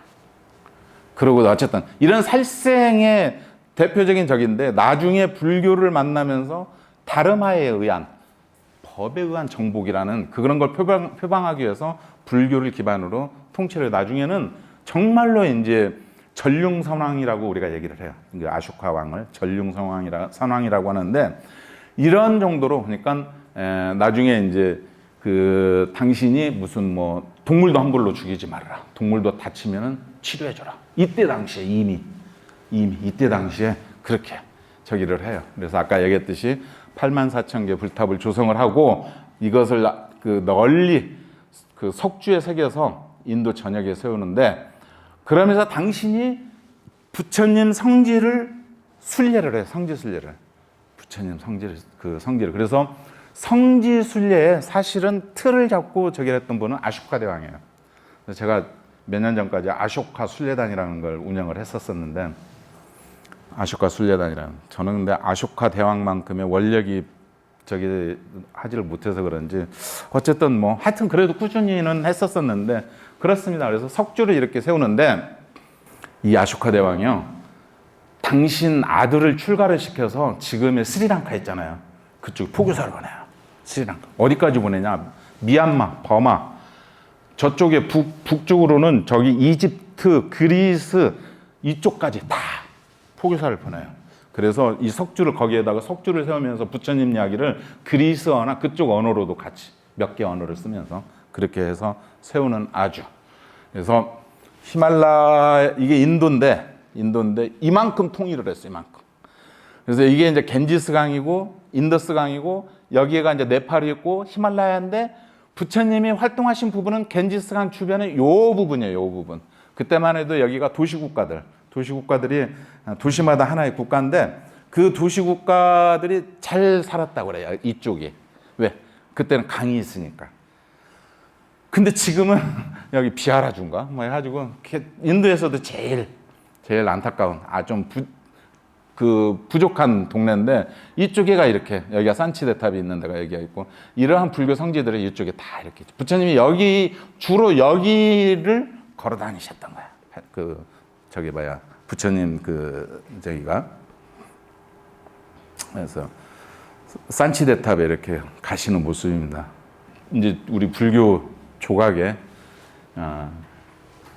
그러고 어쨌든 이런 살생의 대표적인 적인데 나중에 불교를 만나면서 다르마에 의한 법에 의한 정복이라는 그런 걸 표방하기 위해서 불교를 기반으로 통치를 나중에는 정말로 이제 전륜선왕이라고 우리가 얘기를 해요. 아쇼카 왕을 전륜선왕이라고 하는데 이런 정도로 그러니까 나중에 이제 그 당신이 무슨 뭐 동물도 함부로 죽이지 말아라. 동물도 다치면은 치료해줘라. 이때 당시에 이미 이때 당시에 그렇게 저기를 해요. 그래서 아까 얘기했듯이 84,000개 불탑을 조성을 하고 이것을 그 널리 그 석주에 새겨서 인도 전역에 세우는데 그러면서 당신이 부처님 성지를 순례를 해요. 성지 순례를. 부처님 성지를. 그래서 성지 순례에 사실은 틀을 잡고 저기를 했던 분은 아쇼카 대왕이에요. 제가 몇 년 전까지 아쇼카 순례단이라는 걸 운영을 했었었는데 아쇼카 순례단이라는 저는 근데 아쇼카 대왕만큼의 원력이 저기 하지를 못해서 그런지 어쨌든 뭐 하여튼 그래도 꾸준히는 했었었는데 그렇습니다. 그래서 석주를 이렇게 세우는데 이 아쇼카 대왕이요 당신 아들을 출가를 시켜서 지금의 스리랑카 있잖아요. 그쪽 포교사를 보내요. 스리랑카 어디까지 보내냐? 미얀마, 버마 저쪽에 북쪽으로는 저기 이집트, 그리스 이쪽까지 다 포교사를 보내요. 그래서 이 석주를 거기에다가 석주를 세우면서 부처님 이야기를 그리스어나 그쪽 언어로도 같이 몇 개 언어를 쓰면서 그렇게 해서 세우는 아주. 그래서 히말라야 이게 인도인데 이만큼 통일을 했어요. 이만큼. 그래서 이게 이제 겐지스강이고 인더스강이고 여기가 이제 네팔이 있고 히말라야인데 부처님이 활동하신 부분은 겐지스강 주변의 요 부분이에요. 요 부분. 그때만 해도 여기가 도시국가들이 도시마다 하나의 국가인데 그 도시국가들이 잘 살았다고 그래요. 이쪽이. 왜? 그때는 강이 있으니까. 근데 지금은 여기 비하라주인가 뭐 해가지고 인도에서도 제일 안타까운 좀 부족한 동네인데 이쪽에가 이렇게 여기가 산치대탑이 있는 데가 여기가 있고 이러한 불교 성지들이 이쪽에 다 이렇게 부처님이 주로 여기를 걸어 다니셨던 거야. 부처님 저기가 그래서 산치대탑에 이렇게 가시는 모습입니다. 이제 우리 불교 조각의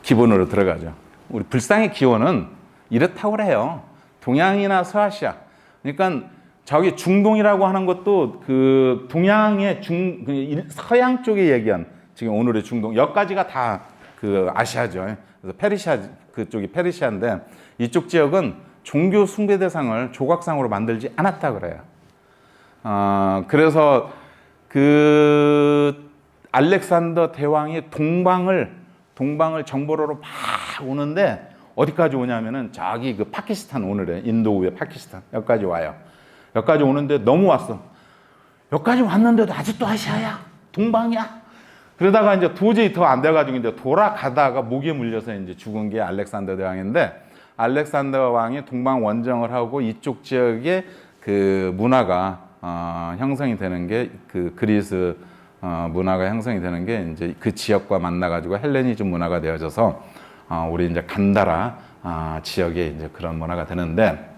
기본으로 들어가죠. 우리 불상의 기원은 이렇다고 그래요. 동양이나 서아시아. 그러니까 저기 중동이라고 하는 것도 그 동양의 서양 쪽에 얘기한 지금 오늘의 중동 여기까지가 다 그 아시아죠. 그래서 페르시아 그쪽이 페르시아인데 이쪽 지역은 종교 숭배 대상을 조각상으로 만들지 않았다 그래요. 그래서 그 알렉산더 대왕이 동방을 정보로로 막 오는데 어디까지 오냐면은 저기 그 파키스탄 오늘의 인도 위에 파키스탄 여기까지 와요. 여기까지 오는데 너무 왔어. 여기까지 왔는데도 아직도 아시아야, 동방이야. 그러다가 이제 도저히 더 안 돼가지고 이제 돌아가다가 목에 물려서 이제 죽은 게 알렉산더 대왕인데 알렉산더 왕이 동방 원정을 하고 이쪽 지역에 그 문화가 형성이 되는 게 그 그리스 문화가 형성이 되는 게 이제 그 지역과 만나가지고 헬레니즘 문화가 되어져서 우리 이제 간다라 지역에 이제 그런 문화가 되는데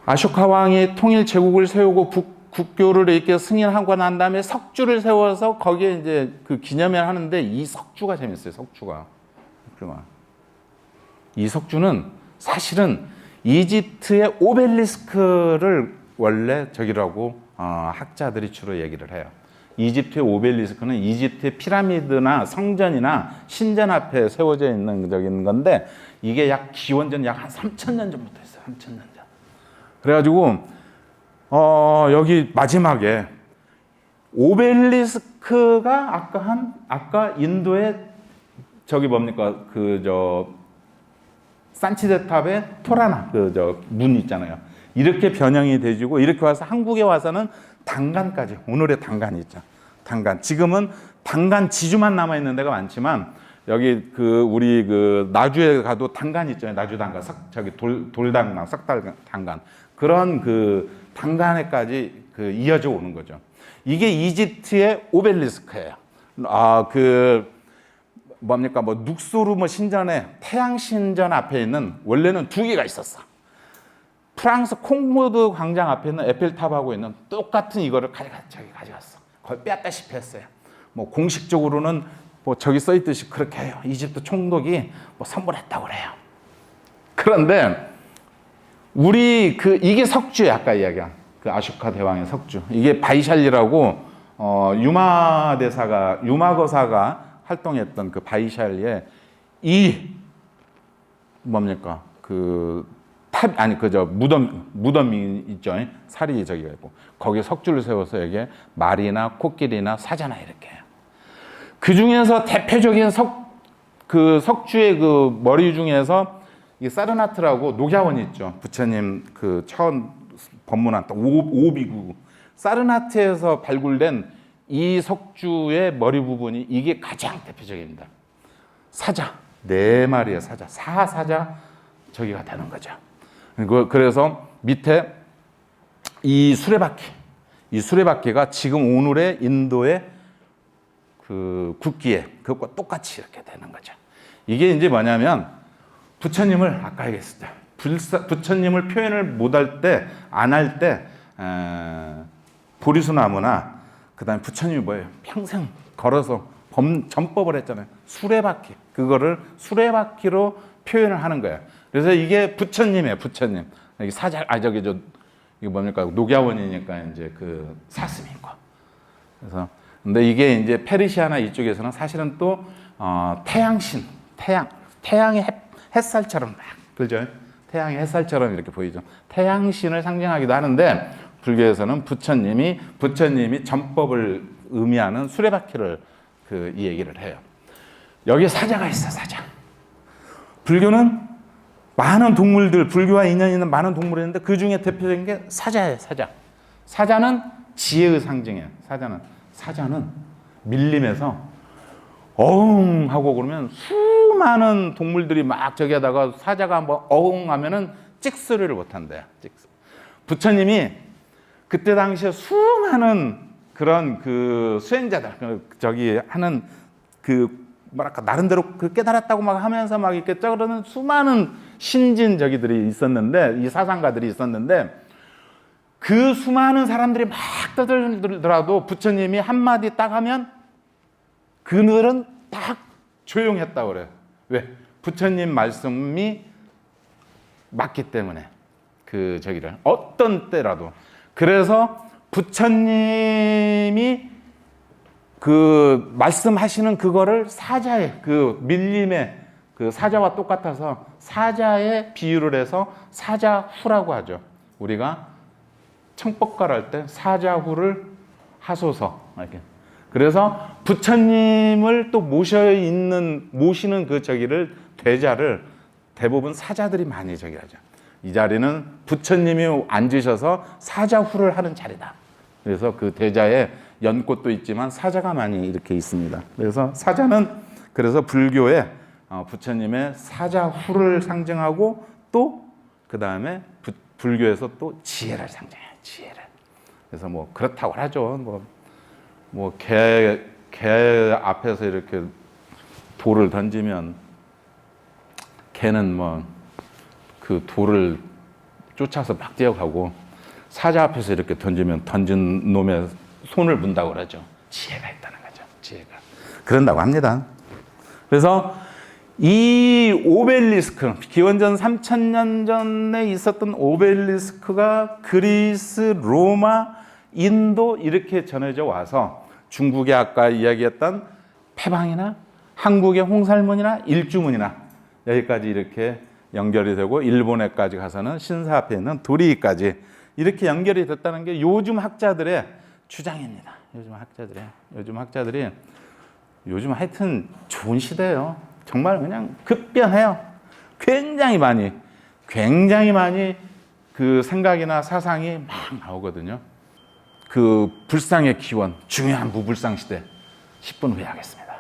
아쇼카 왕이 통일 제국을 세우고 국교를 이렇게 승인하고 난 다음에 석주를 세워서 거기에 이제 그 기념회를 하는데 이 석주가 재밌어요. 석주가. 이 석주는 사실은 이집트의 오벨리스크를 원래 저기라고 학자들이 주로 얘기를 해요. 이집트의 오벨리스크는 이집트의 피라미드나 성전이나 신전 앞에 세워져 있는 적인 건데 이게 기원전 약 한 3,000년 전부터 있어요. 3,000년 전. 그래가지고 여기 마지막에 오벨리스크가 아까 인도의 저기 뭡니까 산치대탑의 토라나 문 있잖아요. 이렇게 변형이 되지고 이렇게 와서 한국에 와서는 단간까지 오늘의 단간이 있죠. 단간 지금은 단간 지주만 남아 있는 데가 많지만 여기 그 우리 그 나주에 가도 단간 있잖아요. 나주 단간, 저기 돌단간, 석달단간 그런 그 단간에까지 그 이어져 오는 거죠. 이게 이집트의 오벨리스크예요. 그 뭡니까 뭐 눅소르 신전에 태양 신전 앞에 있는 원래는 두 개가 있었어. 프랑스 콩모드 광장 앞에 있는 에펠탑하고 있는 똑같은 이거를 가져갔어. 거의 빼앗다시피 했어요. 뭐 공식적으로는 뭐 저기 써 있듯이 그렇게 해요. 이집트 총독이 뭐 선물했다고 그래요. 그런데 우리 이게 석주예요. 아까 이야기한 그 아쇼카 대왕의 석주. 이게 바이샬리라고 유마거사가 활동했던 그 바이샬리의 이 뭡니까 무덤이 있죠. 살이 저기가 있고 거기에 석주를 세워서 여기에 말이나 코끼리나 사자나 이렇게 해요. 그 중에서 대표적인 석주의 그 머리 중에서 이 사르나트라고 녹야원이 있죠. 부처님 그 처음 법문한 오비구 사르나트에서 발굴된 이 석주의 머리 부분이 이게 가장 대표적입니다. 사자 4마리의 사자 저기가 되는 거죠. 그래서 밑에 이 수레바퀴가 지금 오늘의 인도의 그 국기에 그것과 똑같이 이렇게 되는 거죠. 이게 이제 뭐냐면 부처님을 아까 얘기했었죠. 부처님을 표현을 못할 때, 안 할 때 보리수나무나 그다음에 부처님이 뭐예요? 평생 걸어서 전법을 했잖아요. 수레바퀴. 그거를 수레바퀴로 표현을 하는 거예요. 그래서 이게 부처님이에요. 부처님. 여기 이게 뭡니까? 녹야원이니까 이제 그 사스민과. 그래서 근데 이게 이제 페르시아나 이쪽에서는 사실은 또 태양의 햇살처럼 막 그죠? 태양의 햇살처럼 이렇게 보이죠. 태양신을 상징하기도 하는데 불교에서는 부처님이 전법을 의미하는 수레바퀴를 이 얘기를 해요. 여기 사자가 있어, 사자. 불교는 많은 동물들, 불교와 인연 있는 많은 동물이 있는데 그 중에 대표적인 게 사자예요, 사자. 사자는 지혜의 상징이에요. 사자는 밀림에서 어흥 하고 그러면 수많은 동물들이 막 저기 하다가 사자가 한번 어흥 하면은 찍소리를 못 한대요. 부처님이 그때 당시에 수많은 그런 그 수행자들 저기 하는 뭐랄까 나름대로 깨달았다고 막 하면서 막 이렇게 그러는 수많은 신진 저기들이 있었는데 이 사상가들이 있었는데 그 수많은 사람들이 막 떠들더라도 부처님이 한마디 딱 하면 그들은 딱 조용했다고 그래요. 왜? 부처님 말씀이 맞기 때문에 저기를 어떤 때라도. 그래서 부처님이 말씀하시는 그거를 사자의 밀림의 사자와 똑같아서 사자의 비유를 해서 사자후라고 하죠. 우리가 청법가를 할 때 사자후를 하소서 이렇게. 그래서 부처님을 또 모시는 저기를 대자를 대부분 사자들이 많이 저기 하죠. 이 자리는 부처님이 앉으셔서 사자후를 하는 자리다. 그래서 그 대자에 연꽃도 있지만 사자가 많이 이렇게 있습니다. 그래서 사자는 불교에 부처님의 사자후를 상징하고 또 그 다음에 불교에서 또 지혜를 상징해요. 지혜를. 그래서 뭐 그렇다고 하죠. 개 앞에서 이렇게 돌을 던지면 개는 그 돌을 쫓아서 막 뛰어가고 사자 앞에서 이렇게 던지면 던진 놈의 손을 문다고 그러죠. 지혜가 있다는 거죠. 지혜가. 그런다고 합니다. 그래서 이 오벨리스크, 기원전 3000년 전에 있었던 오벨리스크가 그리스, 로마, 인도 이렇게 전해져 와서 중국의 아까 이야기했던 패방이나 한국의 홍살문이나 일주문이나 여기까지 이렇게 연결이 되고 일본에까지 가서는 신사 앞에 있는 도리까지 이렇게 연결이 됐다는 게 요즘 학자들의 주장입니다. 요즘 하여튼 좋은 시대예요. 정말 그냥 급변해요. 굉장히 많이 그 생각이나 사상이 막 나오거든요. 불상의 기원, 중요한 무불상 시대 10분 후에 하겠습니다.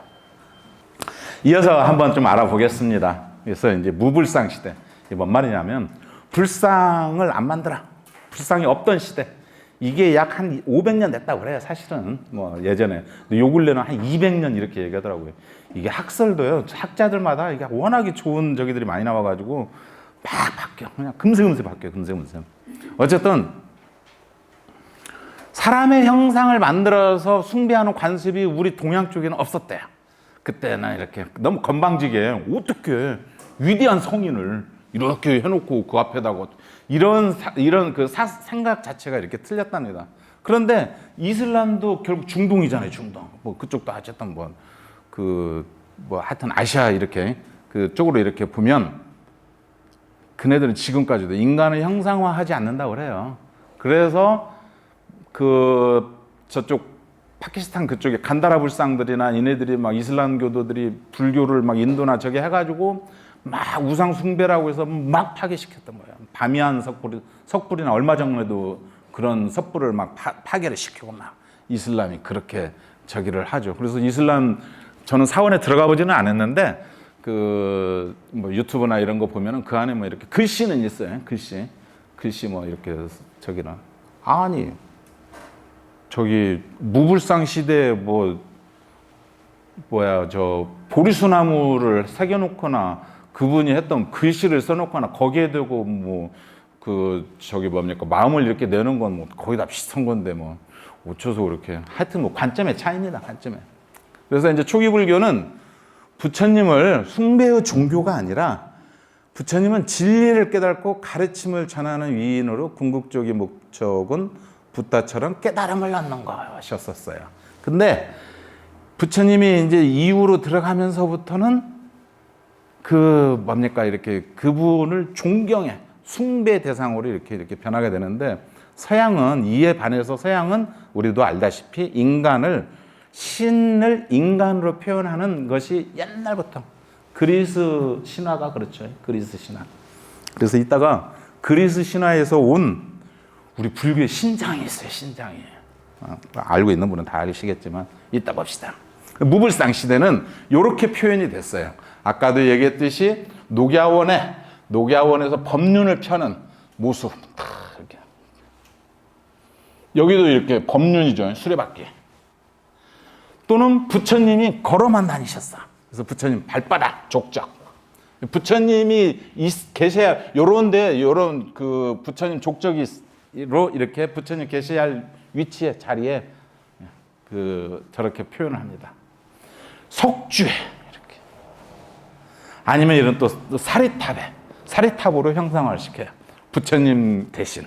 이어서 한번 좀 알아보겠습니다. 그래서 이제 무불상 시대. 이게 뭔 말이냐면 불상을 안 만들어. 불상이 없던 시대. 이게 약 한 500년 됐다고 그래요. 사실은 뭐 예전에 요 근래는 한 200년 이렇게 얘기하더라고요. 이게 학설도요. 학자들마다 이게 워낙에 좋은 저기들이 많이 나와가지고 막 바뀌어. 그냥 금세금세 바뀌어. 금세금세. 어쨌든 사람의 형상을 만들어서 숭배하는 관습이 우리 동양 쪽에는 없었대요. 그때는 이렇게 너무 건방지게 어떻게 위대한 성인을 이렇게 해놓고 그 앞에다가 이런 그 생각 자체가 이렇게 틀렸답니다. 그런데 이슬람도 결국 중동이잖아요, 중동. 뭐 그쪽도 어쨌든 뭐 하여튼 아시아 이렇게 그쪽으로 이렇게 보면 그네들은 지금까지도 인간을 형상화하지 않는다고 그래요. 그래서 저쪽 파키스탄 그쪽에 간다라 불상들이나 얘네들이 막 이슬람교도들이 불교를 막 인도나 저기 해가지고 막 우상 숭배라고 해서 막 파괴시켰던 거예요. 바미안 석불이나 얼마 전에도 그런 석불을 막 파괴를 시키고 막 이슬람이 그렇게 저기를 하죠. 그래서 이슬람 저는 사원에 들어가 보지는 않았는데 뭐 유튜브나 이런 거 보면은 그 안에 뭐 이렇게 글씨는 있어요. 글씨 뭐 이렇게 저기나 아니 저기 무불상 시대에 저 보리수나무를 새겨놓거나 그분이 했던 글씨를 써놓거나 거기에 대고 저기 뭡니까 마음을 이렇게 내는 건 뭐 거의 다 비슷한 건데 뭐 어쩌서 그렇게 하여튼 뭐 관점의 차이입니다. 관점에. 그래서 이제 초기 불교는 부처님을 숭배의 종교가 아니라 부처님은 진리를 깨닫고 가르침을 전하는 위인으로 궁극적인 목적은 부다처럼 깨달음을 얻는 것이었어요. 근데 부처님이 이제 이후로 들어가면서부터는 이렇게 그분을 존경해 숭배 대상으로 이렇게 변하게 되는데 서양은 이에 반해서 서양은 우리도 알다시피 신을 인간으로 표현하는 것이 옛날부터 그리스 신화가 그렇죠. 그리스 신화. 그래서 이따가 그리스 신화에서 온 우리 불교의 신장이 있어요. 신장이. 알고 있는 분은 다 아시겠지만 이따 봅시다. 무불상 시대는 이렇게 표현이 됐어요. 아까도 얘기했듯이 녹야원에서 법륜을 펴는 모습. 이렇게. 여기도 이렇게 법륜이죠. 수레바퀴. 또는 부처님이 걸어만 다니셨어. 그래서 부처님 발바닥 족적. 부처님이 계셔야 요런 그 부처님 족적으로 이렇게 부처님 계셔야 할 위치에 자리에 저렇게 표현을 합니다. 석주에 이렇게 아니면 이런 또 사리탑으로 형상화를 시켜요. 부처님 대신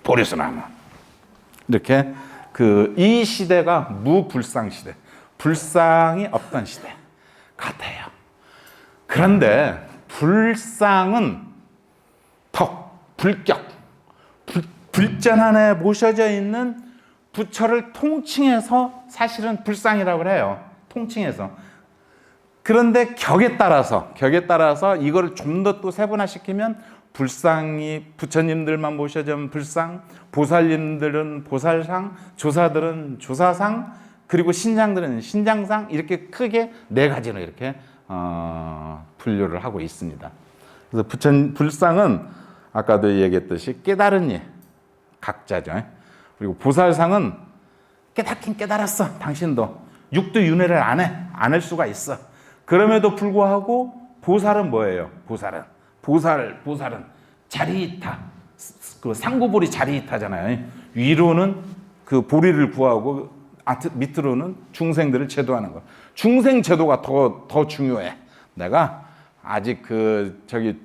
보리수나무 이렇게 이 시대가 무불상 시대, 불상이 없던 시대 같아요. 그런데 불상은 불전 안에 모셔져 있는 부처를 통칭해서 사실은 불상이라고 해요. 통칭해서. 그런데 격에 따라서 이거를 좀 더 또 세분화시키면 불상이 부처님들만 모셔진 불상, 보살님들은 보살상, 조사들은 조사상, 그리고 신장들은 신장상 이렇게 크게 네 가지로 이렇게 분류를 하고 있습니다. 그래서 불상은 아까도 얘기했듯이 깨달은 이 각자죠. 그리고 보살상은 깨닫긴 깨달았어. 당신도 육도 윤회를 안 해. 안 할 수가 있어. 그럼에도 불구하고 보살은 뭐예요? 보살은 자리이타. 그 상구보리 자리이타잖아요. 위로는 그 보리를 구하고 밑으로는 중생들을 제도하는 거. 중생 제도가 더 중요해. 내가 아직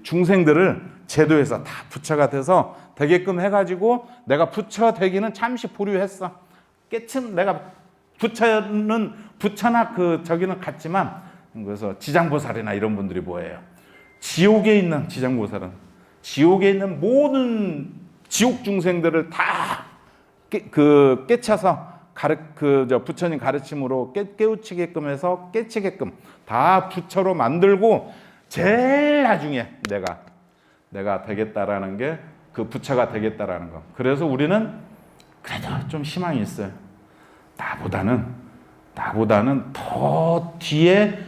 중생들을 제도해서 다 부처가 돼서 되게끔 해가지고 내가 부처 되기는 잠시 보류했어. 깨침 내가 부처나 저기는 같지만 그래서 지장보살이나 이런 분들이 뭐예요? 지옥에 있는 지장보살은 지옥에 있는 모든 지옥 중생들을 다 깨쳐서 부처님 가르침으로 깨우치게끔 해서 깨치게끔 다 부처로 만들고 제일 나중에 내가 되겠다라는 게 그 부처가 되겠다라는 거. 그래서 우리는 그래도 좀 희망이 있어요. 나보다는 나보다는 더 뒤에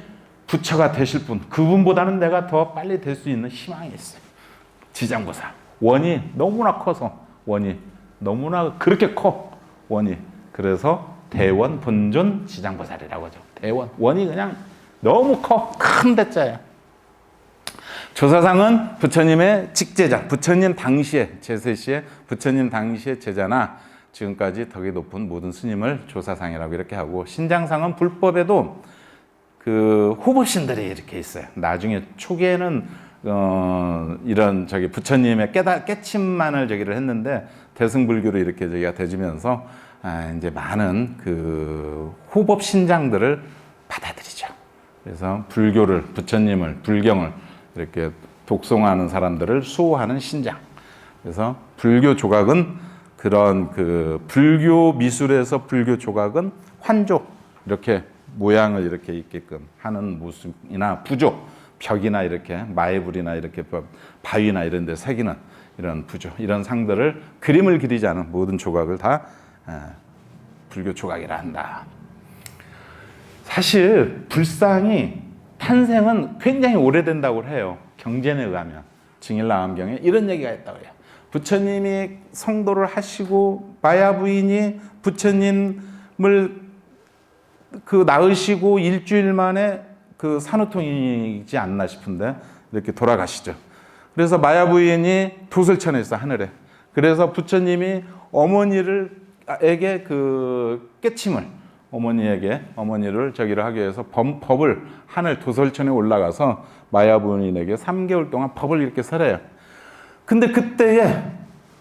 부처가 되실 분, 그분보다는 내가 더 빨리 될 수 있는 희망이 있어요. 지장보살. 원이 너무나 커서, 원이 너무나 그렇게 커, 원이. 그래서 대원 본존 지장보살이라고 하죠. 대원. 원이 그냥 너무 커. 큰 대자예요. 조사상은 부처님의 직제자, 부처님 당시에, 제세시에 부처님 당시의 제자나 지금까지 덕이 높은 모든 스님을 조사상이라고 이렇게 하고, 신장상은 불법에도 그 호법신들이 이렇게 있어요. 나중에 초기에는 이런 부처님의 깨침만을 했는데 대승불교로 이렇게 저기가 되지면서 이제 많은 그 호법 신장들을 받아들이죠. 그래서 불교를, 부처님을, 불경을 이렇게 독송하는 사람들을 수호하는 신장. 그래서 불교 조각은 그런 그 불교 미술에서 불교 조각은 환조, 이렇게 모양을 이렇게 있게끔 하는 모습이나 부조, 벽이나 이렇게 마애불이나 이렇게 바위나 이런 데 새기는 이런 부조, 이런 상들을 그림을 그리지 않은 모든 조각을 다 불교 조각이라 한다. 사실 불상이 탄생은 굉장히 오래된다고 해요. 경전에 의하면, 증일라암경에 이런 얘기가 있다고 해요. 부처님이 성도를 하시고 마야 부인이 부처님을 낳으시고 일주일 만에 그 산후통이지 않나 싶은데 이렇게 돌아가시죠. 그래서 마야 부인이 도설천에 있어, 하늘에. 그래서 부처님이 어머니에게 그 깨침을, 어머니를 저기를 하기 위해서 법을 하늘 도설천에 올라가서 마야 부인에게 3개월 동안 법을 이렇게 설해요. 근데 그때에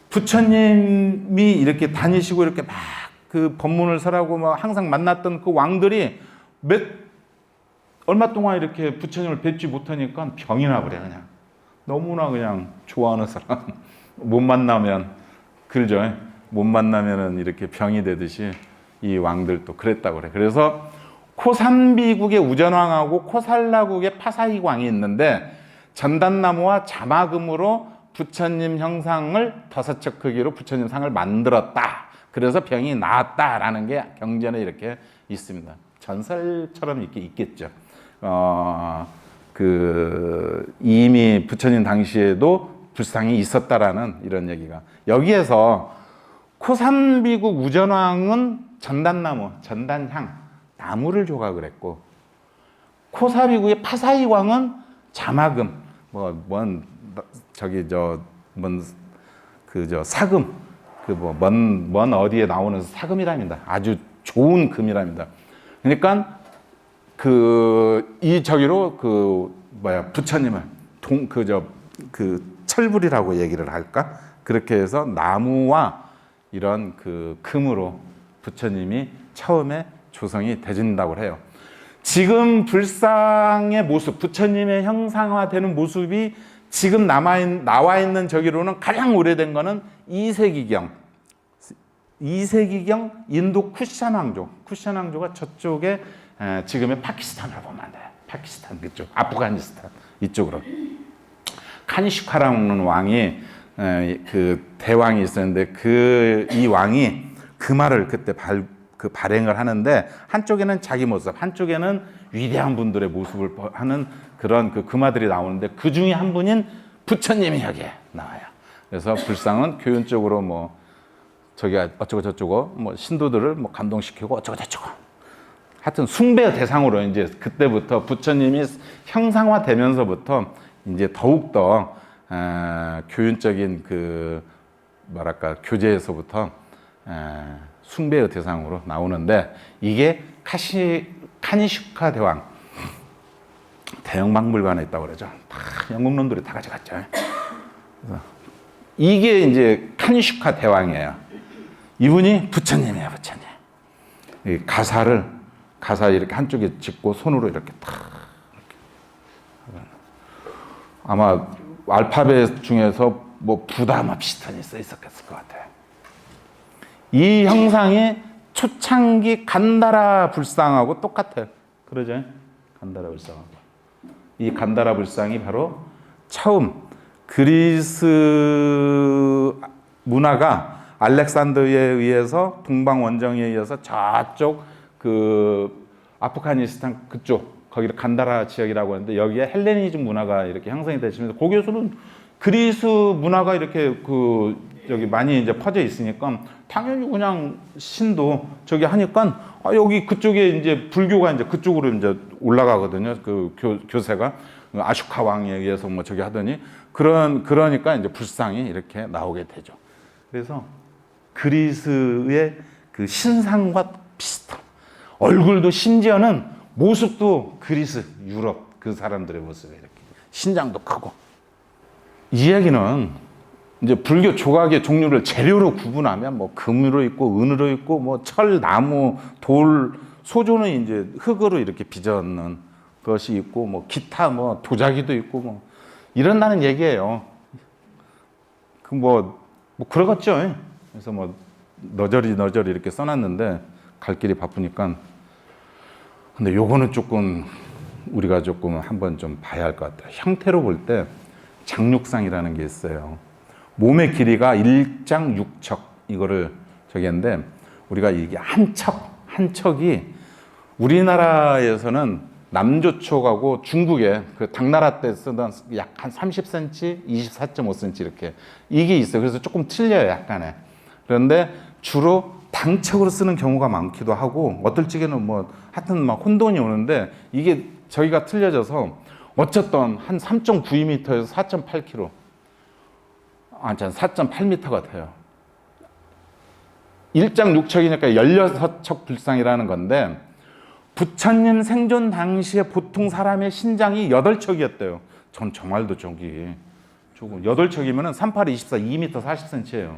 부처님이 이렇게 다니시고 이렇게 막 그 법문을 설하고 막 항상 만났던 그 왕들이 얼마 동안 이렇게 부처님을 뵙지 못하니까 병이 나버려. 그냥 너무나 그냥 좋아하는 사람 못 만나면, 그러죠. 못 만나면은 이렇게 병이 되듯이 이 왕들도 그랬다고 그래. 그래서 코산비국의 우전왕하고 코살라국의 파사이광이 있는데, 전단나무와 자마금으로 부처님 형상을 5척 크기로 부처님 상을 만들었다. 그래서 병이 나았다라는 게 경전에 이렇게 있습니다. 전설처럼 이렇게 있겠죠. 이미 부처님 당시에도 불상이 있었다라는 이런 얘기가. 여기에서 코산비국 우전왕은 전단나무, 전단향, 나무를 조각을 했고, 코사비국의 파사이광은 자마금, 사금, 먼 어디에 나오는 사금이랍니다. 아주 좋은 금이랍니다. 그러니까 저기로 부처님을 철불이라고 얘기를 할까? 그렇게 해서 나무와 이런 그 금으로 부처님이 처음에 조성이 되진다고 해요. 지금 불상의 모습, 부처님의 형상화되는 모습이 지금 나와 있는 저기로는 가장 오래된 거는 2세기경 인도 쿠샨 왕조가 저쪽에 지금의 파키스탄으로 보면 안 돼요. 파키스탄 그쪽, 아프가니스탄 이쪽으로. 카니슈카라는 왕이 그 대왕이 있었는데 이 왕이 금화를 그때 발행을 하는데, 한쪽에는 자기 모습, 한쪽에는 위대한 분들의 모습을 하는 그런 그 금화들이 나오는데, 그 중에 한 분인 부처님이 여기에 나와요. 그래서 불상은 교훈적으로 저기 어쩌고 저쩌고 신도들을 감동시키고 어쩌고 저쩌고, 하여튼 숭배의 대상으로 이제 그때부터 부처님이 형상화되면서부터 이제 더욱더 교훈적인 교제에서부터 숭배의 대상으로 나오는데, 이게 카니슈카 대왕 대영박물관에 있다고 그러죠. 다 영국놈들이 다 가져갔죠. 그래서 이게 이제 카니슈카 대왕이에요. 이분이 부처님이에요, 부처님. 이 가사 이렇게 한쪽에 짚고 손으로 이렇게 탁. 아마 알파벳 중에서 부다마 비슷하게 써 있었을 것 같아요. 이 형상이 초창기 간다라 불상하고 똑같아요. 그러죠? 간다라 불상하고. 이 간다라 불상이 바로 처음 그리스 문화가 알렉산더에 의해서 동방 원정에 의해서 저쪽 그 아프가니스탄 그쪽 거기를 간다라 지역이라고 하는데 여기에 헬레니즘 문화가 이렇게 형성이 되시면서 거기에서는 그리스 문화가 이렇게 그 여기 많이 이제 퍼져 있으니까 당연히 그냥 신도 저기 하니까 여기 그쪽에 이제 불교가 이제 그쪽으로 이제 올라가거든요. 그 교세가 아쇼카 왕에 의해서 뭐 저기 하더니 그러니까 이제 불상이 이렇게 나오게 되죠. 그래서 그리스의 그 신상과 비슷한 얼굴도 심지어는 모습도 그리스, 유럽 그 사람들의 모습이 이렇게 신장도 크고 이 얘기는 이제 불교 조각의 종류를 재료로 구분하면 뭐 금으로 있고 은으로 있고 뭐 철, 나무, 돌, 소조는 이제 흙으로 이렇게 빚어놓는 것이 있고 뭐 기타 뭐 도자기도 있고 뭐 이런다는 얘기예요. 뭐 그러겠죠. 그래서 뭐 너저리 이렇게 써놨는데 갈 길이 바쁘니까 근데 요거는 조금 우리가 조금 한번 좀 봐야 할 것 같아요. 형태로 볼 때 장육상이라는 게 있어요. 몸의 길이가 1장 6척 이거를 저기 했는데 우리가 이게 한 척이 우리나라에서는 남조촉하고 중국에 그 당나라 때 쓰던 약 한 30cm, 24.5cm 이렇게 이게 있어요. 그래서 조금 틀려요, 약간의. 그런데 주로 당척으로 쓰는 경우가 많기도 하고 어떨 적에는 뭐 하여튼 막 혼돈이 오는데 이게 저희가 틀려져서 어쨌든 한 3.92m에서 4.8km 4.8m 같아요. 1장 6척이니까 16척 불상이라는 건데 부처님 생존 당시에 보통 사람의 신장이 8척이었대요. 전 정말도 저기 조금 8척이면 38, 24, 2m 40cm예요.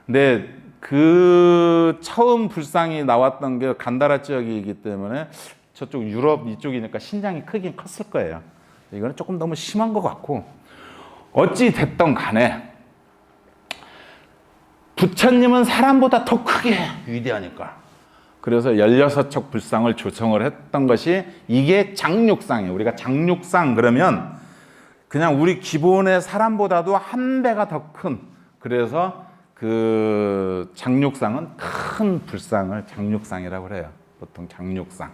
근데 그 처음 불상이 나왔던 게 간다라 지역이기 때문에 저쪽 유럽 이쪽이니까 신장이 크긴 컸을 거예요. 이거는 조금 너무 심한 것 같고 어찌 됐던 간에 부처님은 사람보다 더 크게 위대하니까 그래서 16척 불상을 조성을 했던 것이 이게 장육상이에요. 우리가 장육상 그러면 그냥 우리 기본의 사람보다도 한 배가 더 큰 그래서 그 장육상은 큰 불상을 장육상이라고 그래요. 보통 장육상.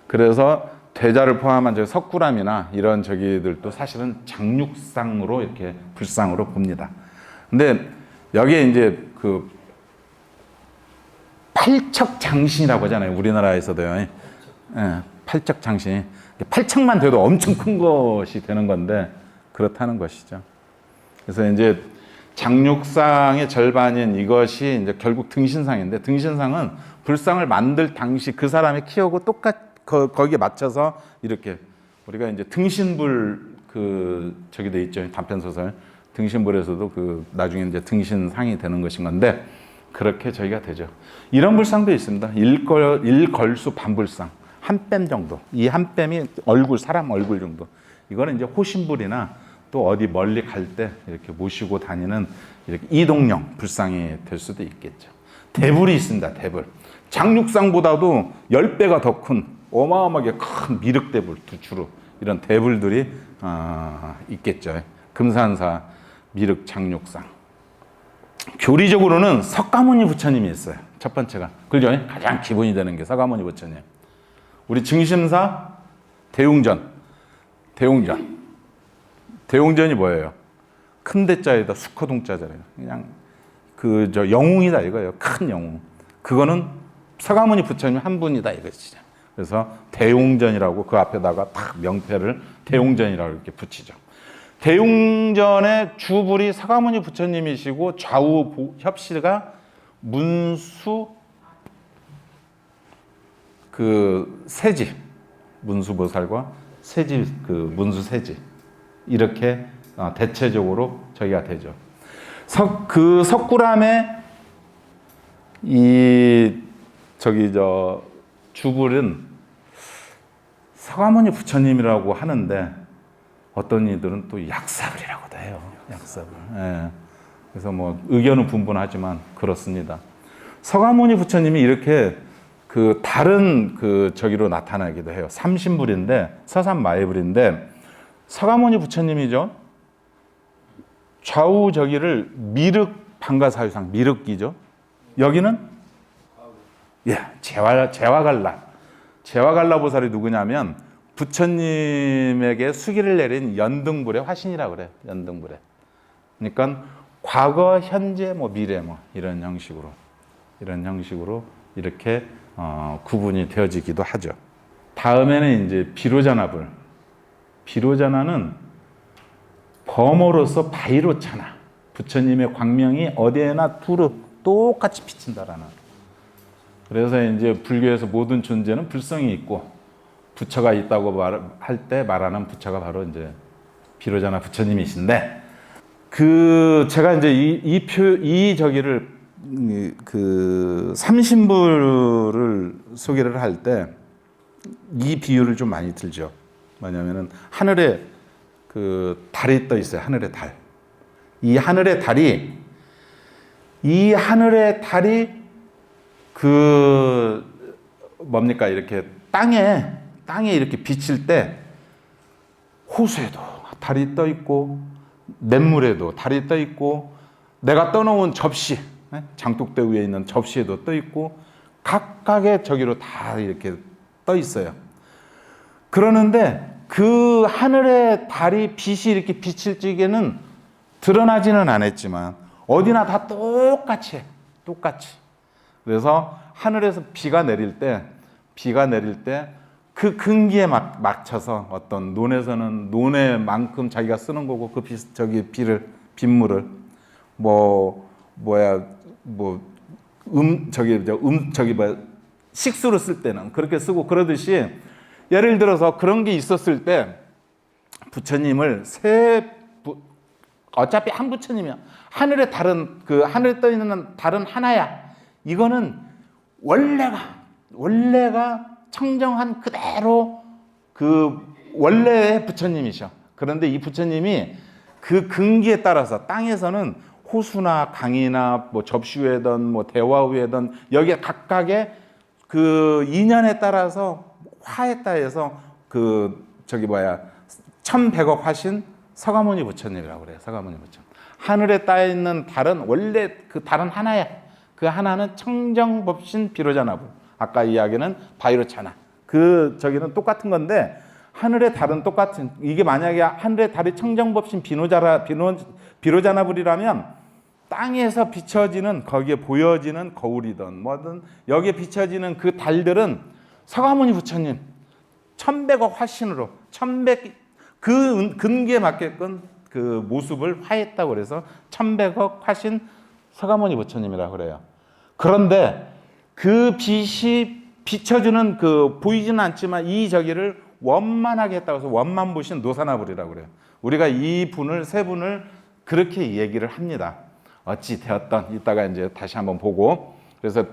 그래서 대자를 포함한 저 석굴암이나 이런 저기들도 사실은 장육상으로 이렇게 불상으로 봅니다. 근데 여기에 이제 그 팔척장신이라고 하잖아요. 우리나라에서도요. 예, 팔척장신. 8척만 돼도 엄청 큰 것이 되는 건데 그렇다는 것이죠. 그래서 이제 장육상의 절반인 이것이 이제 결국 등신상인데 등신상은 불상을 만들 당시 그 사람의 키하고 거기에 맞춰서 이렇게 우리가 이제 등신불 그 저기 돼 있죠. 단편 소설 등신불에서도 그 나중에 이제 등신상이 되는 것인 건데 그렇게 저희가 되죠. 이런 불상도 있습니다. 일걸수 반불상 한 뺨 정도. 이 한 뺨이 사람 얼굴 정도. 이거는 이제 호신불이나 또 어디 멀리 갈 때 이렇게 모시고 다니는 이렇게 이동용 불상이 될 수도 있겠죠. 대불이 있습니다. 대불. 장육상보다도 10배가 더 큰 어마어마하게 큰 미륵대불 주로 이런 대불들이 있겠죠. 금산사 미륵 장육상. 교리적으로는 석가모니 부처님이 있어요. 첫 번째가. 그죠? 가장 기본이 되는 게 석가모니 부처님. 우리 증심사 대웅전. 대웅전이 뭐예요? 큰 대자에다 수커동자잖아요. 그냥 영웅이다 이거예요. 큰 영웅. 그거는 석가모니 부처님 한 분이다 이것이죠. 그래서 대웅전이라고 그 앞에다가 딱 명패를 대웅전이라고 이렇게 붙이죠. 대웅전의 주불이 석가모니 부처님이시고 좌우 협시가 문수 그 세지 문수보살과 세지 그 문수 세지 이렇게 대체적으로 저기가 되죠. 그 석굴암의 주불은 석가모니 부처님이라고 하는데 어떤 이들은 또 약사불이라고도 해요. 약사불. 예. 그래서 뭐 의견은 분분하지만 그렇습니다. 석가모니 부처님이 이렇게 그 다른 그 저기로 나타나기도 해요. 삼신불인데 서산마애불인데 석가모니 부처님이죠. 좌우 저기를 미륵 방가사유상 미륵이죠. 여기는 예, 제화갈라. 제화갈라 보살이 누구냐면 부처님에게 수기를 내린 연등불의 화신이라고 그래요. 연등불에. 그러니까 과거, 현재, 뭐 미래 뭐 이런 형식으로 이렇게 구분이 되어지기도 하죠. 다음에는 이제 비로자나불. 비로자나는 범어로서 바이로차나. 부처님의 광명이 어디에나 두루 똑같이 비친다라는. 그래서 이제 불교에서 모든 존재는 불성이 있고 부처가 있다고 할 때 말하는 부처가 바로 이제 비로자나 부처님이신데, 제가 이제 이 저기를 삼신불을 소개를 할 때 이 비유를 좀 많이 들죠. 뭐냐면은 하늘에 달이 떠 있어요. 하늘에 달. 이 하늘의 달이 뭡니까? 이렇게 땅에 이렇게 비칠 때 호수에도 달이 떠 있고 냇물에도 달이 떠 있고 내가 떠놓은 접시, 장독대 위에 있는 접시에도 떠 있고 각각의 저기로 다 이렇게 떠 있어요. 그러는데 그 하늘의 달이 빛이 이렇게 비칠 적에는 드러나지는 않았지만 어디나 다 똑같이. 그래서 하늘에서 비가 내릴 때 그 근기에 맞춰서 어떤 논에서는 논에만큼 자기가 쓰는 거고 그 빗물을 식수로 쓸 때는 그렇게 쓰고, 그러듯이 예를 들어서 그런 게 있었을 때 부처님을 어차피 한 부처님이야. 하늘에 떠 있는 달은 하나야. 이거는 원래가 청정한 그대로 원래의 부처님이셔. 그런데 이 부처님이 그 근기에 따라서 땅에서는 호수나 강이나 뭐 접시회든 뭐 대화회든 여기에 각각의 그 인연에 따라서 화에 따라서 1100억 화신 서가모니 부처님이라고 그래요. 서가모니 부처님. 하늘에 따 있는 달은 원래 그 달은 하나야. 그 하나는 청정법신 비로자나불. 아까 이야기는 바이로차나. 저기는 똑같은 건데 하늘의 달은 똑같은. 이게 만약에 하늘의 달이 청정법신 비로자나불이라면 땅에서 비춰지는, 거기에 보여지는 거울이든 뭐든 여기에 비춰지는 그 달들은 서가모니 부처님 1100억 화신으로 그 근기에 맞게끔 그 모습을 화했다고 그래서 1100억 화신 서가모니 부처님이라고 그래요. 그런데 그 빛이 비춰주는 보이지는 않지만 이 저기를 원만하게 했다고 해서 원만부신 노사나불이라고 그래요. 우리가 세 분을 그렇게 얘기를 합니다. 어찌 되었던, 이따가 이제 다시 한번 보고. 그래서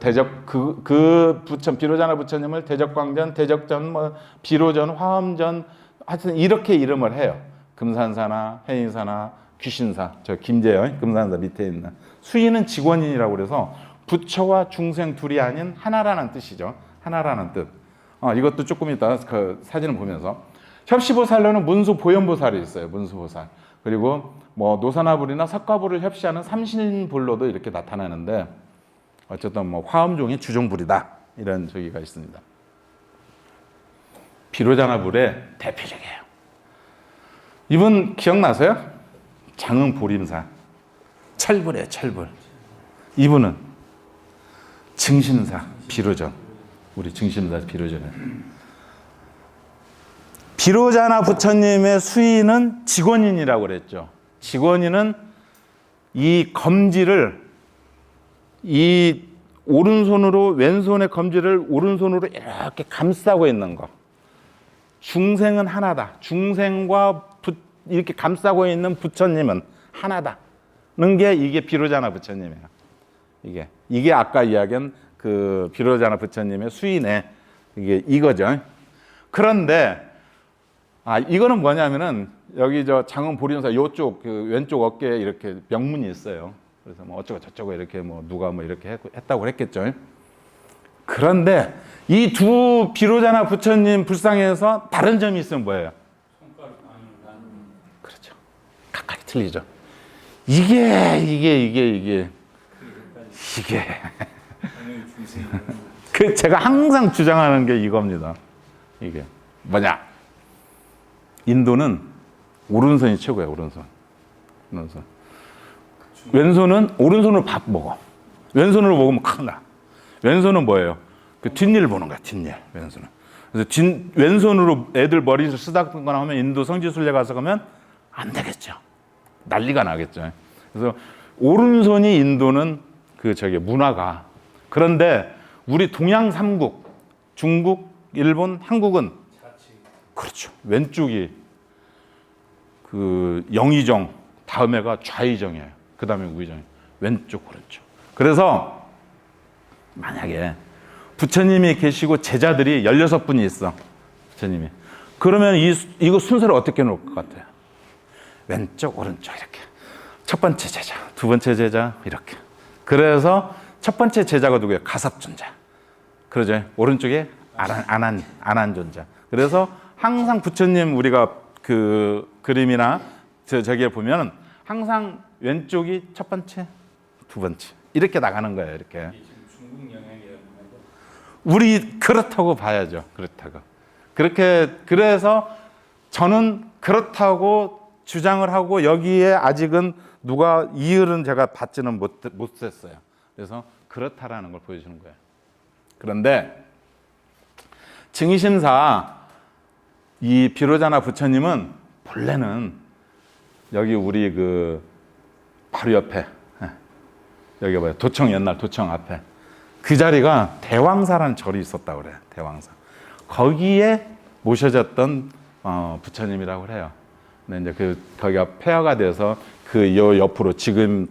비로자나 부처님을 대적광전, 대적전, 비로전, 화엄전, 하여튼 이렇게 이름을 해요. 금산사나 해인사나 귀신사, 저 김재현 금산사 밑에 있는 수인은 직원인이라고 그래서 부처와 중생 둘이 아닌 하나라는 뜻이죠. 하나라는 뜻. 이것도 조금 이따 그 사진을 보면서 협시보살로는 문수 보현보살이 있어요. 문수보살. 그리고 뭐 노사나불이나 석가불을 협시하는 삼신불로도 이렇게 나타나는데 어쨌든 뭐 화엄종이 주종불이다 이런 저기가 있습니다. 비로자나불의 대표적이에요. 이분 기억나세요? 장흥보림사 철불이에요. 철불. 이분은 증심사 비로전. 우리 증심사 비로전은 비로자나 부처님의 수인은 직원인이라고 그랬죠. 직원인은 이 검지를 이 오른손으로 왼손의 검지를 오른손으로 이렇게 감싸고 있는 거. 중생은 하나다. 중생과 이렇게 감싸고 있는 부처님은 하나다는 게 이게 비로자나 부처님이에요. 이게 아까 이야기한 그 비로자나 부처님의 수인의 이거죠. 그런데 이거는 뭐냐면은 여기 저 장흥보림사 요쪽 왼쪽 어깨에 이렇게 명문이 있어요. 그래서 뭐 어쩌고 저쩌고 이렇게 뭐 누가 뭐 이렇게 했다고 했겠죠. 그런데 이 두 비로자나 부처님 불상에서 다른 점이 있으면 뭐예요? 그렇죠. 각각이 틀리죠. 이게 제가 항상 주장하는 게 이겁니다. 이게 뭐냐? 인도는 오른손이 최고예요. 오른손. 왼손은 오른손으로 밥 먹어. 왼손으로 먹으면 큰일 나. 왼손은 뭐예요? 그 뒷일 보는 거야. 뒷일. 왼손은. 그래서 왼손으로 애들 머리를 쓰다듬거나 하면 인도 성지순례 가서 가면 안 되겠죠. 난리가 나겠죠. 그래서 오른손이 인도는 문화가. 그런데 우리 동양 3국, 중국, 일본, 한국은 그렇죠. 왼쪽이 영의정, 다음에가 좌의정이에요. 그 다음에 우의정이에요. 왼쪽, 오른쪽. 그래서 만약에 부처님이 계시고 제자들이 16분이 있어. 부처님이. 그러면 이거 순서를 어떻게 놓을 것 같아요? 왼쪽, 오른쪽 이렇게. 첫 번째 제자, 두 번째 제자 이렇게. 그래서 첫 번째 제자가 누구예요? 가섭존자. 그러죠. 오른쪽에 안한존자. 그래서 항상 부처님 우리가 그 그림이나 저기에 보면 항상 왼쪽이 첫 번째, 두 번째 이렇게 나가는 거예요. 이렇게. 중국 영향이라고. 우리 그렇다고 봐야죠. 그렇다고. 그래서 저는 그렇다고 주장을 하고 여기에 아직은 누가 이을은 제가 받지는 못했어요. 그래서 그렇다라는 걸 보여주는 거예요. 그런데 증심사 이 비로자나 부처님은 본래는 여기 우리 바로 옆에 여기 봐요. 옛날 도청 앞에 그 자리가 대왕사라는 절이 있었다고 그래요. 대왕사. 거기에 모셔졌던 부처님이라고 그래요. 근데 이제 거기가 폐허가 돼서 요 옆으로 지금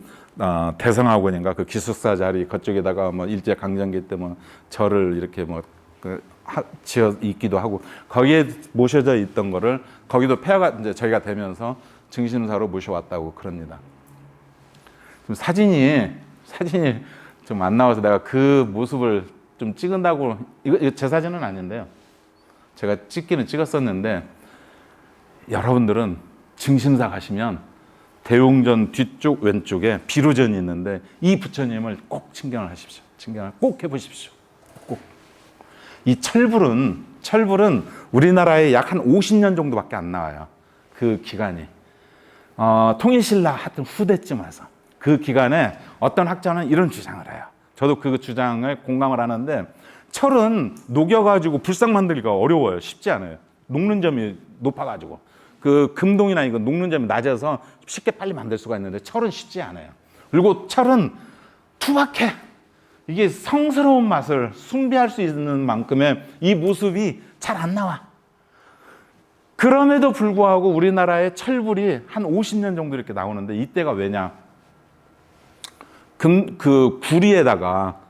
대성학원인가 기숙사 자리 그쪽에다가 일제 강점기 때 절을 이렇게 지어 있기도 하고 거기에 모셔져 있던 거를 거기도 폐허가 이제 저희가 되면서 증신사로 모셔왔다고 그럽니다. 좀 사진이 좀 안 나와서 내가 그 모습을 좀 찍은다고 이거 제 사진은 아닌데요. 제가 찍기는 찍었었는데 여러분들은 증신사 가시면 대웅전 뒤쪽 왼쪽에 비로전이 있는데 이 부처님을 꼭 친경을 하십시오. 친경을 꼭 해보십시오. 꼭. 이 철불은 우리나라에 약 한 50년 정도밖에 안 나와요. 그 기간이. 통일신라 하여튼 후대쯤 와서. 그 기간에 어떤 학자는 이런 주장을 해요. 저도 그 주장을 공감을 하는데 철은 녹여가지고 불상 만들기가 어려워요. 쉽지 않아요. 녹는 점이 높아가지고. 금동이나 이거 녹는 점이 낮아서 쉽게 빨리 만들 수가 있는데 철은 쉽지 않아요. 그리고 철은 투박해. 이게 성스러운 맛을 숭배할 수 있는 만큼의 이 모습이 잘 안 나와. 그럼에도 불구하고 우리나라의 철불이 한 50년 정도 이렇게 나오는데 이때가 왜냐? 구리에다가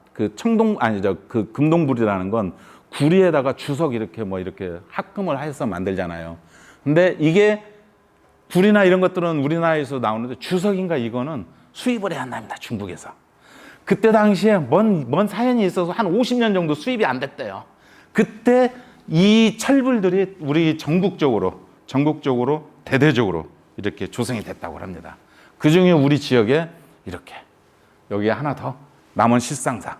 금동불이라는 건 구리에다가 주석 이렇게 합금을 해서 만들잖아요. 근데 이게 불이나 이런 것들은 우리나라에서 나오는데 주석인가 이거는 수입을 해야 한답니다. 중국에서. 그때 당시에 뭔 사연이 있어서 한 50년 정도 수입이 안 됐대요. 그때 이 철불들이 우리 전국적으로 대대적으로 이렇게 조성이 됐다고 합니다. 그 중에 우리 지역에 이렇게 여기에 하나 더 남원 실상사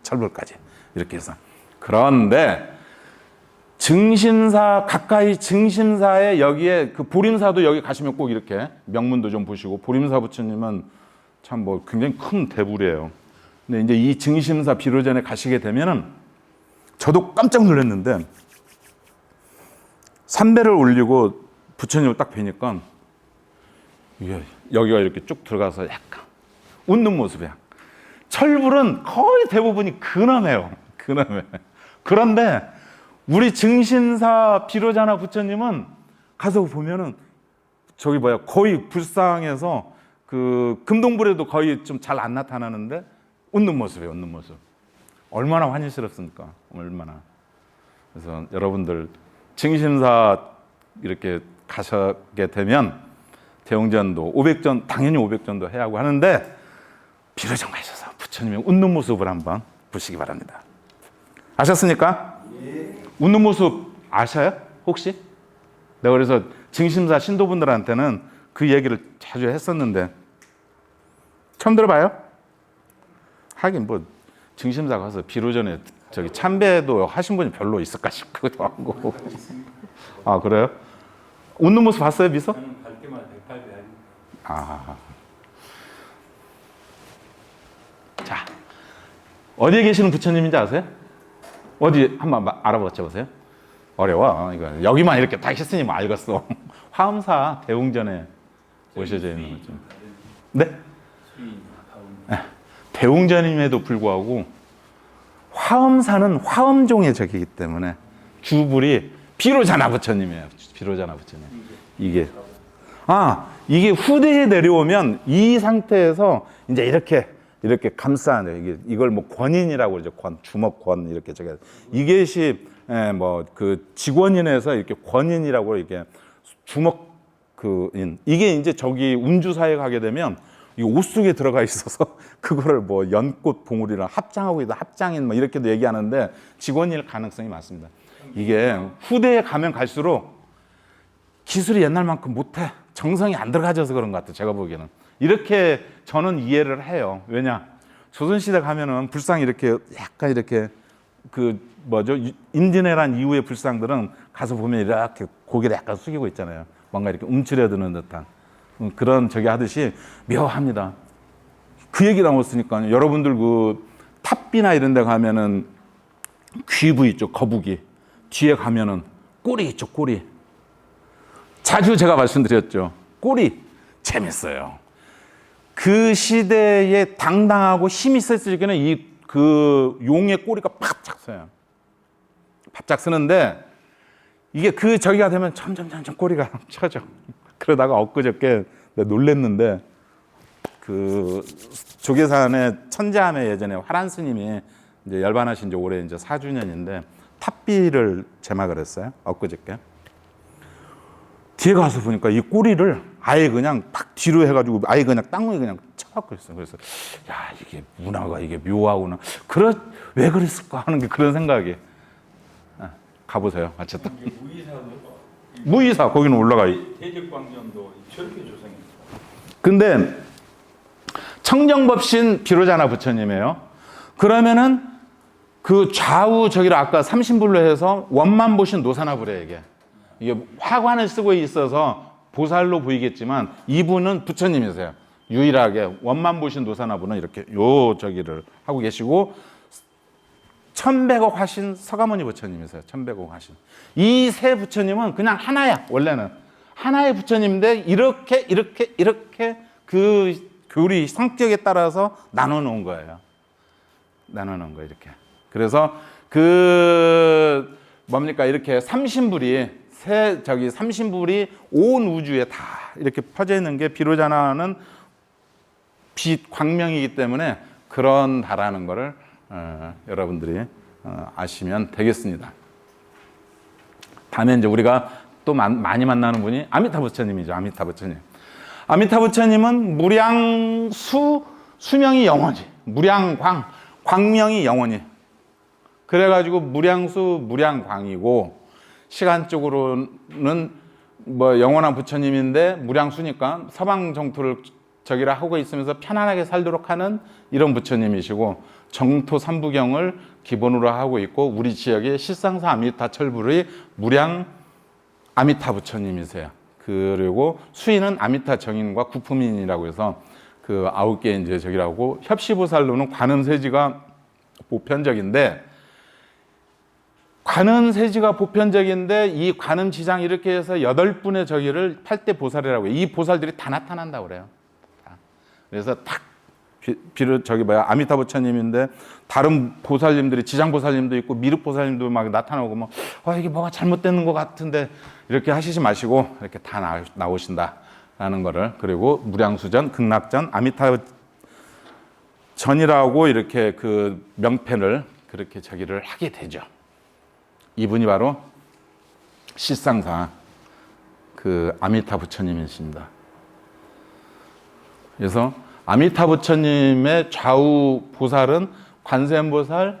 철불까지 이렇게 해서. 그런데 가까이 증신사에 여기에 보림사도 여기 가시면 꼭 이렇게 명문도 좀 보시고 보림사 부처님은 참 굉장히 큰 대불이에요. 근데 이제 이 증심사 비로전에 가시게 되면은 저도 깜짝 놀랐는데 삼배를 올리고 부처님을 딱 뵈니까 여기가 이렇게 쭉 들어가서 약간 웃는 모습이야. 철불은 거의 대부분이 근엄해요. 그런데 우리 증신사 비로자나 부처님은 가서 보면은 저기 거의 불상에서 금동불에도 거의 좀 잘 안 나타나는데 웃는 모습이에요. 웃는 모습. 얼마나 환희스럽습니까? 얼마나. 그래서 여러분들 증신사 이렇게 가시게 되면 대웅전도 500전 당연히 500전도 해야 하고 하는데 비로전 가셔서 부처님의 웃는 모습을 한번 보시기 바랍니다. 아셨습니까? 예. 웃는 모습 아셔요? 혹시? 내가 그래서 증심사 신도분들한테는 그 얘기를 자주 했었는데 처음 들어봐요? 하긴 증심사 가서 비로전에 저기 참배도 하신 분이 별로 있을까 싶기도 하고. 아, 그래요? 웃는 모습 봤어요, 미소? 저는 갈 때마다 108배 하니. 아. 자, 어디에 계시는 부처님인지 아세요? 어디 한번 알아보자 보세요. 어려워. 이거 여기만 이렇게 딱 했으니 뭐 알겠어. 화엄사 대웅전에 오셔져 있는 거죠. 네? 네. 대웅전임에도 불구하고 화엄사는 화엄종의 적이기 때문에 주불이 비로자나 부처님이에요. 비로자나 부처님. 이게 이게 후대에 내려오면 이 상태에서 이제 이렇게 감싸는 이걸 뭐 권인이라고 그러죠. 주먹권 이렇게 저게 이게시 뭐 그 직원인에서 이렇게 권인이라고 이렇게 주먹 그인 이게 이제 저기 운주사에 가게 되면 이 옷 속에 들어가 있어서 그거를 뭐 연꽃 봉우리랑 합장하고 있다 합장인 뭐 이렇게도 얘기하는데 직원일 가능성이 많습니다. 이게 후대에 가면 갈수록 기술이 옛날만큼 못해. 정성이 안 들어가져서 그런 것 같아요. 제가 보기에는. 이렇게 저는 이해를 해요. 왜냐? 조선시대 가면은 불상 이렇게 약간 이렇게 그 뭐죠? 임진왜란 이후의 불상들은 가서 보면 이렇게 고개를 약간 숙이고 있잖아요. 뭔가 이렇게 움츠려드는 듯한 그런 저기 하듯이 묘합니다. 그 얘기 나왔으니까요. 여러분들 그 탑비나 이런 데 가면은 귀부 있죠. 거북이. 뒤에 가면은 꼬리 있죠. 꼬리. 자주 제가 말씀드렸죠. 꼬리 재밌어요. 그 시대에 당당하고 힘이 있었을 때는 그 용의 꼬리가 바짝 서요. 바짝 서는데 이게 그 저기가 되면 점점 꼬리가 쳐져. 그러다가 엊그저께 내가 놀랬는데 그 조계산의 천재함에 예전에 화란 스님이 이제 열반하신 지 올해 이제 4주년인데 탑비를 제막을 했어요. 엊그저께. 뒤에 가서 보니까 이 꼬리를 아예 그냥 팍 뒤로 해가지고 아예 그냥 땅에 그냥 쳐박고 있어요. 그래서 야 이게 문화가 이게 묘하구나. 왜 그랬을까 하는 게 그런 생각이. 가보세요. 어쨌든. 무이사 거기는 올라가. 대적광전도 저렇게 조성했어요. 근데 청정법신 비로자나 부처님이에요. 그러면은 그 좌우 저기를 아까 삼신불로 해서 원만 보신 노사나불에게 이게 화관을 쓰고 있어서 보살로 보이겠지만 이분은 부처님이세요. 유일하게 원만 보신 노사나불은 이렇게 저기를 하고 계시고 천백억 화신 서가모니 부처님이세요. 천백억 화신. 이 세 부처님은 그냥 하나야. 원래는 하나의 부처님인데 이렇게 그 교리 성격에 따라서 나눠 놓은 거예요. 나눠 놓은 거예요. 이렇게. 그래서 그 뭡니까 이렇게 삼신불이 삼신불이 온 우주에 다 이렇게 퍼져 있는 게 비로자나는 빛 광명이기 때문에 그런다라는 거를 여러분들이 아시면 되겠습니다. 다음에 이제 우리가 또 많이 만나는 분이 아미타 부처님이죠. 아미타 부처님. 아미타 부처님은 수명이 영원히, 광명이 영원히. 그래가지고 무량광이고 시간적으로는 뭐 영원한 부처님인데 무량수니까 서방 정토를 저기라 하고 있으면서 편안하게 살도록 하는 이런 부처님이시고 정토 삼부경을 기본으로 하고 있고 우리 지역의 실상사 아미타 철불의 무량 아미타 부처님이세요. 그리고 수인은 아미타 정인과 구품인이라고 해서 그 9개 이제 저기라고 협시보살로는 관음세지가 보편적인데 이 관음지장 이렇게 해서 8분의 저기를 8대 보살이라고 해요. 이 보살들이 다 나타난다고 그래요. 그래서 딱 아미타 부처님인데 다른 보살님들이 지장보살님도 있고 미륵보살님도 막 나타나고 뭐 이게 뭐가 잘못되는 것 같은데 이렇게 하시지 마시고 이렇게 다 나오신다라는 거를 그리고 무량수전, 극락전, 아미타 전이라고 이렇게 그 명패를 그렇게 저기를 하게 되죠. 이분이 바로 실상사 그 아미타 부처님이십니다. 그래서 아미타 부처님의 좌우 보살은 관세음보살,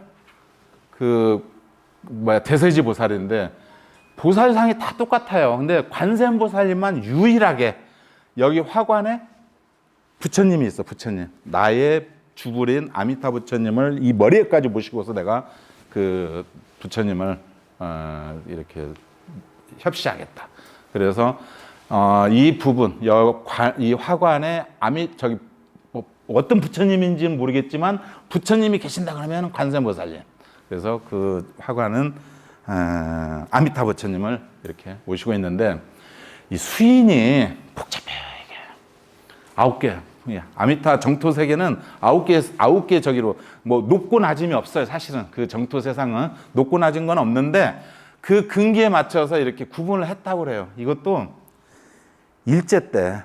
대세지 보살인데 보살상이 다 똑같아요. 근데 관세음보살님만 유일하게 여기 화관에 부처님이 있어. 부처님. 나의 주불인 아미타 부처님을 이 머리에까지 모시고서 내가 그 부처님을 이렇게 협시하겠다. 그래서 이 부분, 이 화관에 저기 뭐 어떤 부처님인지는 모르겠지만 부처님이 계신다 그러면 관세음보살님. 그래서 그 화관은 아미타 부처님을 이렇게 모시고 있는데 이 수인이 복잡해요. 이게 9개. 아미타 정토 세계는 9개 저기로 뭐 높고 낮음이 없어요. 사실은 그 정토 세상은 높고 낮은 건 없는데 그 근기에 맞춰서 이렇게 구분을 했다고 그래요. 이것도 일제 때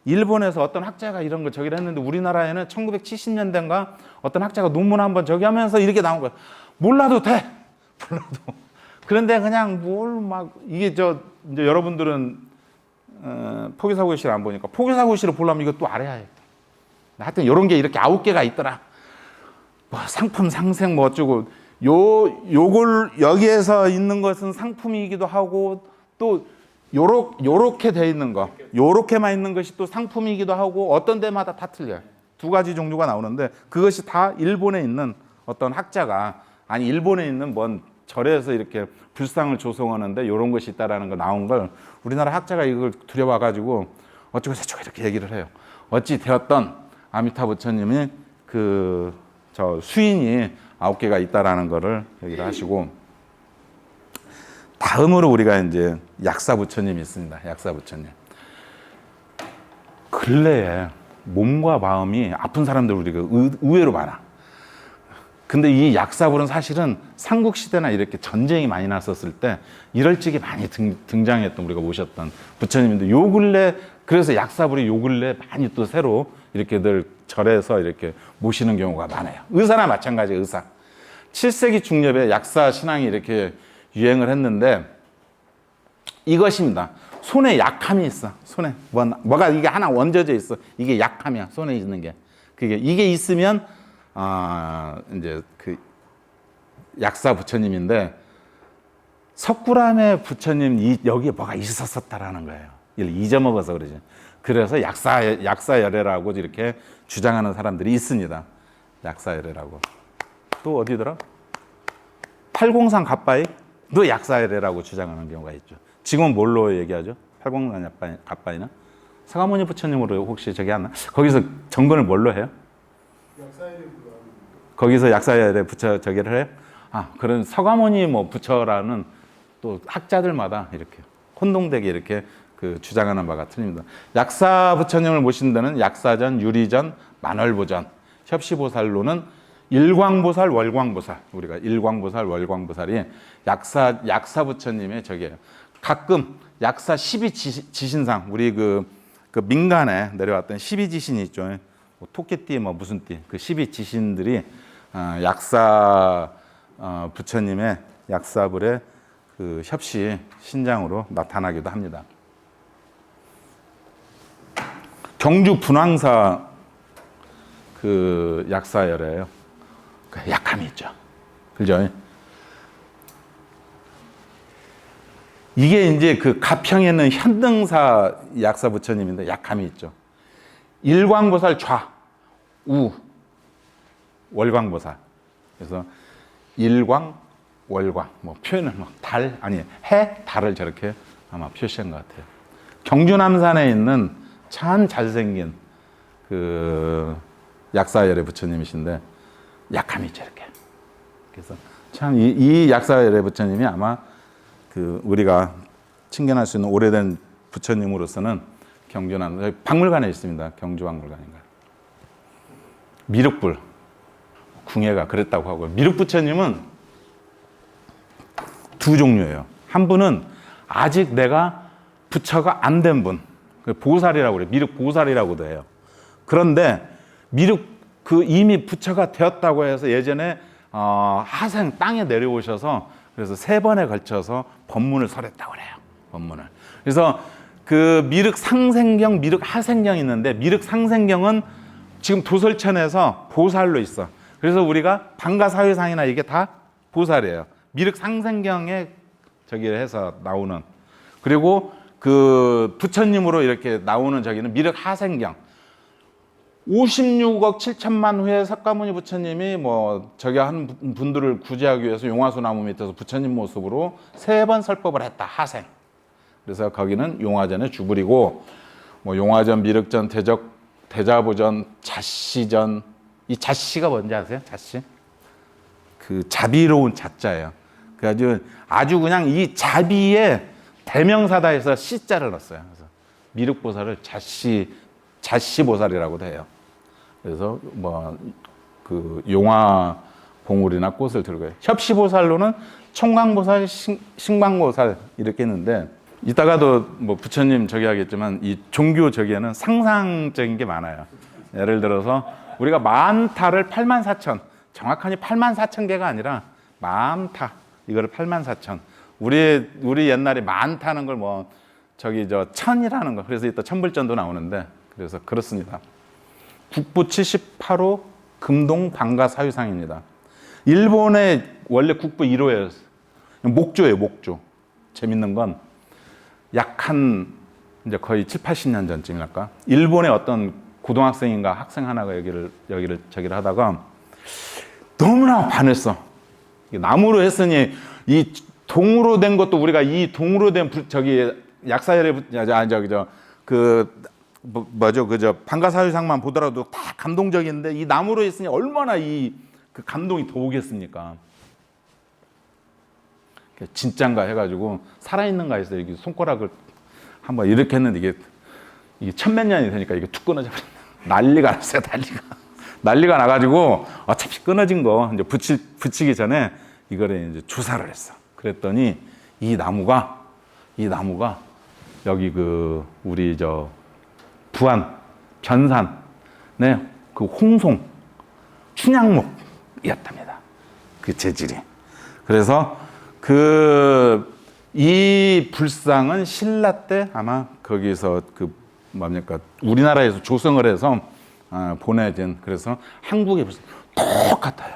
일본에서 어떤 학자가 이런 걸 저기를 했는데 우리나라에는 1970년대인가 어떤 학자가 논문 한번 저기 하면서 이렇게 나온 거예요. 몰라도 돼. 몰라도. 그런데 그냥 뭘 막 이게 이제 여러분들은 포교사고시를 안 보니까 포교사고시를 보려면 이것도 알아야 해. 하여튼 이런 게 이렇게 9개가 있더라. 뭐 상품 상생 뭐 어쩌고 요걸 여기에서 있는 것은 상품이기도 하고 또 요렇게 돼 있는 거 요렇게만 있는 것이 또 상품이기도 하고 어떤 데마다 다 틀려요. 2가지 종류가 나오는데 그것이 다 일본에 있는 어떤 학자가 일본에 있는 뭔 절에서 이렇게 불상을 조성하는데 이런 것이 있다라는 거 나온 걸 우리나라 학자가 이걸 들여와가지고 어쩌고 저쩌고 이렇게 얘기를 해요. 어찌 되었던 아미타 부처님이 저 수인이 9개가 있다라는 거를 얘기를 하시고 다음으로 우리가 이제 약사 부처님이 있습니다. 약사 부처님. 근래에 몸과 마음이 아픈 사람들 우리가 의외로 많아. 근데 이 약사불은 사실은 삼국시대나 이렇게 전쟁이 많이 났었을 때 이럴 적이 많이 등장했던 우리가 모셨던 부처님인데 요 근래 그래서 약사불이 요 근래 많이 또 새로 이렇게들 절에서 이렇게 모시는 경우가 많아요. 의사나 마찬가지예요. 의사. 7세기 중엽에 약사 신앙이 이렇게 유행을 했는데 이것입니다. 손에 약함이 있어. 손에 뭐가 이게 하나 얹어져 있어. 이게 약함이야. 손에 있는 게. 이게 있으면 이제 그 약사 부처님인데 석굴암의 부처님 여기에 뭐가 있었었다라는 거예요. 이걸 잊어먹어서 그러지. 그래서 약사열애라고 이렇게 주장하는 사람들이 있습니다. 약사열애라고. 또 어디더라? 803 갓바이도 약사열애라고 주장하는 경우가 있죠. 지금은 뭘로 얘기하죠? 803 갓바이는 서가모니 부처님으로 혹시 저기 하나? 거기서 정근을 뭘로 해요? 거기서 약사열애 부처 저기를 해요? 그런 서가모니 뭐 부처라는 또 학자들마다 이렇게 혼동되게 이렇게 그 주장하는 바가 틀립니다. 약사 부처님을 모신 데는 약사전, 유리전, 만월보전, 협시보살로는 일광보살, 월광보살, 우리가 일광보살, 월광보살이 약사 부처님의 저기예요. 가끔 약사 12지신상, 우리 그 민간에 내려왔던 12지신이 있죠. 뭐 토끼띠, 뭐 무슨 띠, 그 12지신들이 약사 부처님의 약사불의 그 협시 신장으로 나타나기도 합니다. 경주 분황사 그 약사열애예요. 그 약함이 있죠. 그죠? 이게 이제 그 가평에는 현등사 약사 부처님인데 약함이 있죠. 일광보살 좌, 우, 월광보살. 그래서 일광, 월광. 뭐 표현은 뭐 달, 해, 달을 저렇게 아마 표시한 것 같아요. 경주 남산에 있는 참 잘생긴 그 약사열애 부처님이신데 약함이 있죠, 이렇게. 그래서 참 이 약사열애 부처님이 아마 그 우리가 친견할 수 있는 오래된 부처님으로서는 경주 남산 박물관에 있습니다. 경주 박물관인가. 미륵불 궁예가 그랬다고 하고요. 미륵 부처님은 두 종류예요. 한 분은 아직 내가 부처가 안 된 분, 보살이라고 그래요. 미륵 보살이라고도 해요. 그런데 미륵 이미 부처가 되었다고 해서 예전에 하생 땅에 내려오셔서 그래서 3번에 걸쳐서 법문을 설했다고 그래요. 법문을. 그래서 그 미륵 상생경, 미륵 하생경이 있는데 미륵 상생경은 지금 도설천에서 보살로 있어. 그래서 우리가 방가사회상이나 이게 다 보살이에요. 미륵 상생경에 저기를 해서 나오는. 그리고 그 부처님으로 이렇게 나오는 저기는 미륵 하생경. 56억 7천만 후에 석가모니 부처님이 뭐 저기 한 분들을 구제하기 위해서 용화수 나무 밑에서 부처님 모습으로 3번 설법을 했다. 하생. 그래서 거기는 용화전의 주불이고 뭐 용화전, 미륵전, 대자보전, 자시전. 이 자시가 뭔지 아세요? 자시? 그 자비로운 자자예요. 그래가지고 아주 그냥 이 자비의 대명사다 해서 시자를 넣었어요. 그래서 미륵보살을 자시보살이라고도 해요. 그래서 뭐 그 용화 봉우리나 꽃을 들고 해요. 협시보살로는 청광보살, 신광보살 이렇게 했는데 이따가도 뭐 부처님 저기 하겠지만 이 종교 저기에는 상상적인 게 많아요. 예를 들어서 우리가 만타를 84,000 정확하니 84,000개가 아니라 만타 이거를 84,000 우리 옛날에 만타는 걸 뭐 저기 저 천이라는 거 그래서 이따 천불전도 나오는데 그래서 그렇습니다. 국부 78호 금동 방가 사유상입니다. 일본의 원래 국부 1호예요. 목조예요, 목조. 재밌는 건 약 한 이제 거의 7, 80년 전쯤이랄까. 일본의 어떤 고등학생인가 학생 하나가 여기를 저기를 하다가 너무나 반했어. 나무로 했으니 이 동으로 된 것도 우리가 이 동으로 된 저기 약사열에 방가사유상만 보더라도 다 감동적인데 이 나무로 했으니 얼마나 그 감동이 더 오겠습니까? 진짠가 해가지고 살아있는가 해서 여기 손가락을 한번 이렇게 했는데 이게 천몇 년이 되니까 이게 툭 끊어져 버렸네. 난리가 났어요, 난리가 나가지고 어차피 끊어진 거 이제 붙이기 전에 이거를 이제 주사를 했어. 그랬더니 이 나무가 여기 그 우리 저 부안 변산의 그 홍송 춘향목이었답니다. 그 재질이. 그래서 이 불상은 신라 때 아마 거기서 그 뭡니까 우리나라에서 조성을 해서 보내진 그래서 한국의 불상 똑같아요.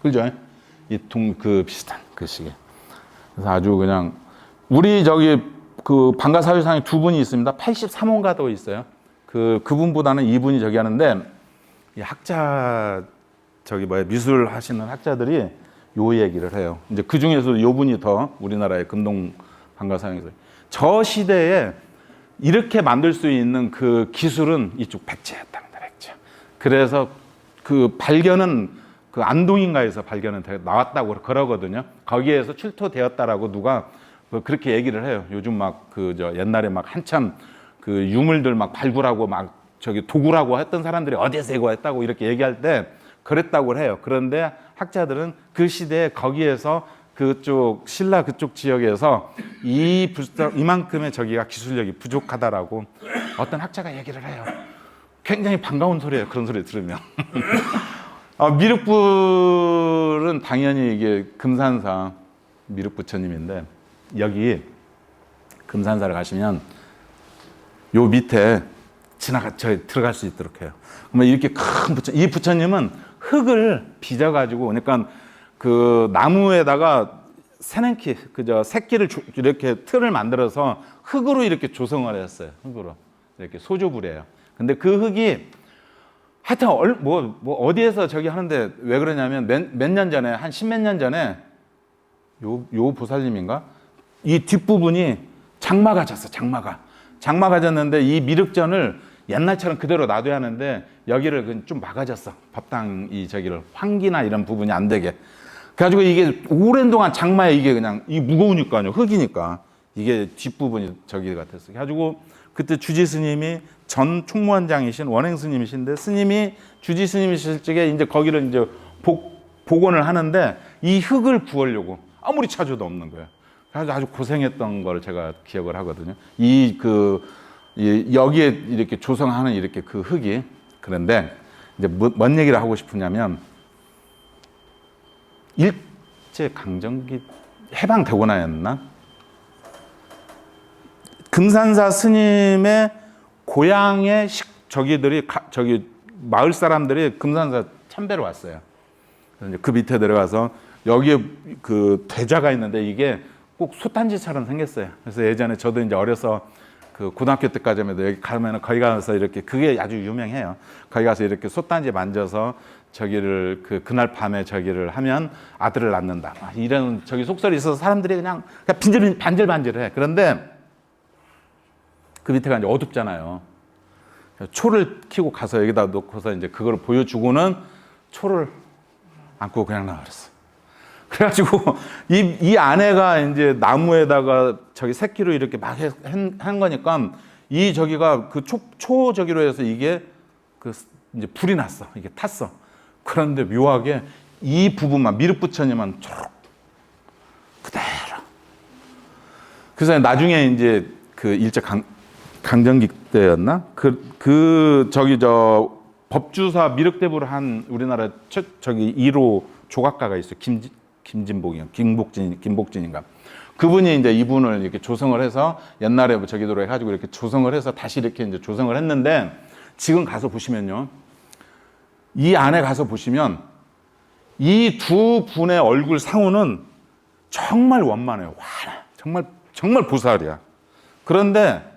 그죠? 그 비슷한 그 시기. 그래서 아주 그냥 우리 저기 그 방가사유상에 2분이 있습니다. 83호가도 있어요. 그분보다는 이분이 저기 하는데 이 학자 저기 미술 하시는 학자들이 요 얘기를 해요. 이제 그 중에서 요 분이 더 우리나라의 금동 방가사유에서 저 시대에 이렇게 만들 수 있는 그 기술은 이쪽 백제였답니다. 백제. 그래서 그 발견은 그 안동인가에서 발견은 나왔다고 그러거든요. 거기에서 출토되었다라고 누가 그렇게 얘기를 해요. 요즘 막 옛날에 막 한참 그 유물들 막 발굴하고 막 저기 도구라고 했던 사람들이 어디에서 이거 했다고 이렇게 얘기할 때 그랬다고 해요. 그런데 학자들은 그 시대에 거기에서 그쪽 신라 그쪽 지역에서 이만큼의 저기가 기술력이 부족하다라고 어떤 학자가 얘기를 해요. 굉장히 반가운 소리예요. 그런 소리 들으면. 미륵불은 당연히 이게 금산사 미륵부처님인데 여기 금산사를 가시면 요 밑에 들어갈 수 있도록 해요. 그러면 이렇게 큰 이 부처님은 흙을 빚어가지고 그러니까 그 나무에다가 새끼를 이렇게 틀을 만들어서 흙으로 이렇게 조성을 했어요. 흙으로 이렇게 소조불이에요. 근데 그 흙이 하여튼 어디에서 저기 하는데 왜 그러냐면 몇 년 전에 한 10몇 년 전에 요 보살님인가 이 뒷부분이 장마가 졌어. 장마가 졌는데 이 미륵전을 옛날처럼 그대로 놔둬야 하는데 여기를 좀 막아졌어. 법당 저기를 환기나 이런 부분이 안 되게. 그래가지고 이게 오랜 동안 장마에 이게 그냥 무거우니까요. 흙이니까 이게 뒷부분이 저기 같았어. 그래가지고 그때 주지 스님이 전 총무원장이신 원행 스님이신데 스님이 주지 스님이실 적에 이제 거기를 이제 복원을 하는데 이 흙을 구하려고 아무리 찾아도 없는 거예요. 그래서 아주 고생했던 걸 제가 기억을 하거든요. 여기에 이렇게 조성하는 이렇게 그 흙이. 그런데 이제 뭔 얘기를 하고 싶으냐면 일제 강점기 해방되고 나였나? 금산사 스님의 고향의 저기 마을 사람들이 금산사 참배를 왔어요. 그래서 이제 그 밑에 들어가서 여기에 그 대좌가 있는데 이게 꼭 솥단지처럼 생겼어요. 그래서 예전에 저도 이제 어려서 그 고등학교 때까지만 해도 여기 가면은 거기 가서 이렇게 그게 아주 유명해요. 거기 가서 이렇게 솥단지 만져서 저기를 그날 밤에 저기를 하면 아들을 낳는다. 막 이런 저기 속설이 있어서 사람들이 그냥 반질반질해. 그런데 그 밑에가 이제 어둡잖아요. 초를 켜고 가서 여기다 놓고서 이제 그걸 보여주고는 초를 안고 그냥 나가랬어. 그래가지고 이 아내가 이제 나무에다가 저기 새끼로 이렇게 막 한 거니까 이 저기가 그 초 저기로 해서 이게 그 이제 불이 났어. 이게 탔어. 그런데 묘하게 이 부분만 미륵 부처님만 초록 그대로. 그래서 나중에 이제 그 일제 강점기 때였나? 그 저기 저 법주사 미륵대부를 한 우리나라 저기 1호 조각가가 있어요. 김복진인가. 그분이 이제 이분을 이렇게 조성을 해서 옛날에 뭐 저기도로 해가지고 이렇게 조성을 해서 다시 이렇게 이제 조성을 했는데 지금 가서 보시면요. 이 안에 가서 보시면 이 두 분의 얼굴 상우는 정말 원만해요. 와, 정말 보살이야. 그런데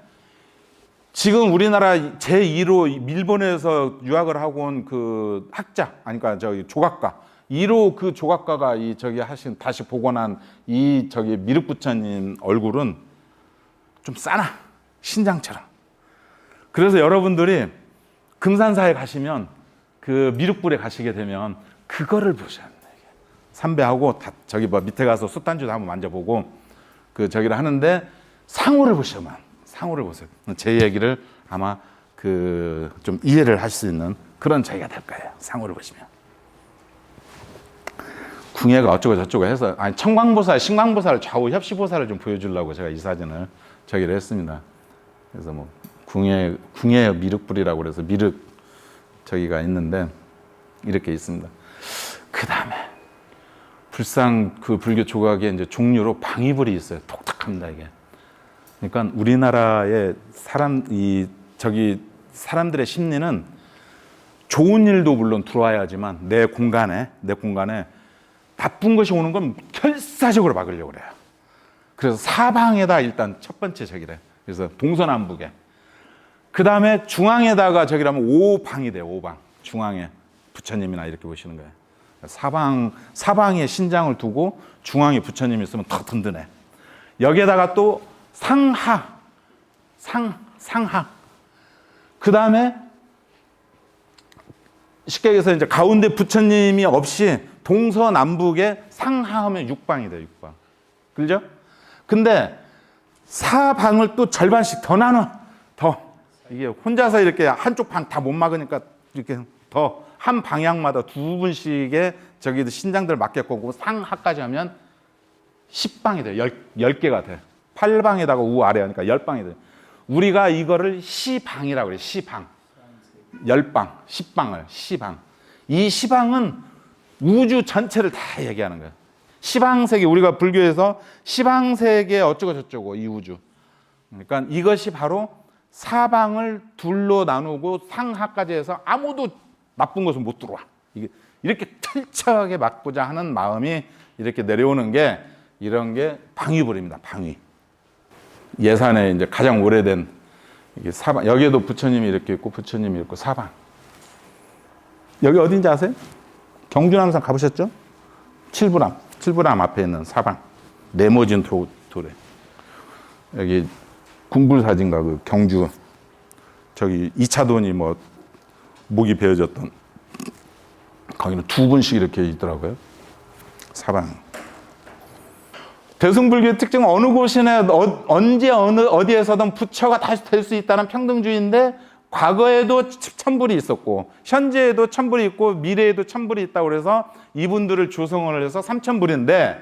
지금 우리나라 제1호 일본에서 유학을 하고 온 그 학자, 아니 그러니까 저기 조각가 1호 그 조각가가 이 저기 하신 다시 복원한 이 저기 미륵 부처님 얼굴은 좀 싸나 신장처럼. 그래서 여러분들이 금산사에 가시면 그 미륵불에 가시게 되면 그거를 보셔야 돼요. 삼배하고 다 저기 뭐 밑에 가서 솥단지도 한번 만져보고 그 저기를 하는데 상호를 보시면 상호를 보세요. 제 얘기를 아마 그 좀 이해를 할 수 있는 그런 저희가 될 거예요. 상호를 보시면. 궁예가 어쩌고 저쩌고 해서 아니 청광보살, 신광보살, 좌우 협시보살을 좀 보여주려고 제가 이 사진을 저기를 했습니다. 그래서 뭐 궁예 미륵불이라고 그래서 미륵 저기가 있는데 이렇게 있습니다. 그 다음에 불상 그 불교 조각에 이제 종류로 방위불이 있어요. 독특합니다 이게. 그러니까 우리나라의 사람들의 심리는 좋은 일도 물론 들어와야지만 내 공간에 나쁜 것이 오는 건 결사적으로 막으려고 그래요. 그래서 사방에다 일단 첫 번째 저기래. 그래서 동서남북에. 그 다음에 중앙에다가 저기라면 5방이 돼요. 5방. 중앙에 부처님이나 이렇게 보시는 거예요. 사방에 신장을 두고 중앙에 부처님이 있으면 더 든든해. 여기에다가 또 상하. 그 다음에 쉽게 얘기해서 이제 가운데 부처님이 없이 동서남북에 상하하면 6방이 돼요. 6방. 그죠? 근데 사방을 또 절반씩 더 나눠. 더. 이게 혼자서 이렇게 한쪽 방 다 못 막으니까 이렇게 더 한 방향마다 두 분씩의 저기 신장들 맡겼고 상하까지 하면 10방이 돼요. 10개가 돼. 8방에다가 우아래 하니까 10방이 돼요. 우리가 이거를 시방이라고 그래요. 시방. 10방, 10방을 시방. 이 시방은 우주 전체를 다 얘기하는 거예요. 시방세계, 우리가 불교에서 시방세계 어쩌고 저쩌고 이 우주. 그러니까 이것이 바로 사방을 둘로 나누고 상하까지 해서 아무도 나쁜 것은 못 들어와. 이렇게 철저하게 막고자 하는 마음이 이렇게 내려오는 게 이런 게 방위불입니다. 방위. 예산에 이제 가장 오래된 이게 사방. 여기에도 부처님이 이렇게 있고 부처님이 있고 사방. 여기 어딘지 아세요? 경주남산 가보셨죠? 칠부람 앞에 있는 사방. 네모진 돌에. 여기 궁불사진가 그 경주 저기 2차돈이 뭐 목이 베어졌던 거기는 두 분씩 이렇게 있더라고요. 사방. 대승불교의 특징은 어느 곳이나 언제 어디에서든 부처가 다시 될 수 있다는 평등주의인데 과거에도 천불이 있었고 현재에도 천불이 있고 미래에도 천불이 있다고 그래서 이분들을 조성을 해서 3천불인데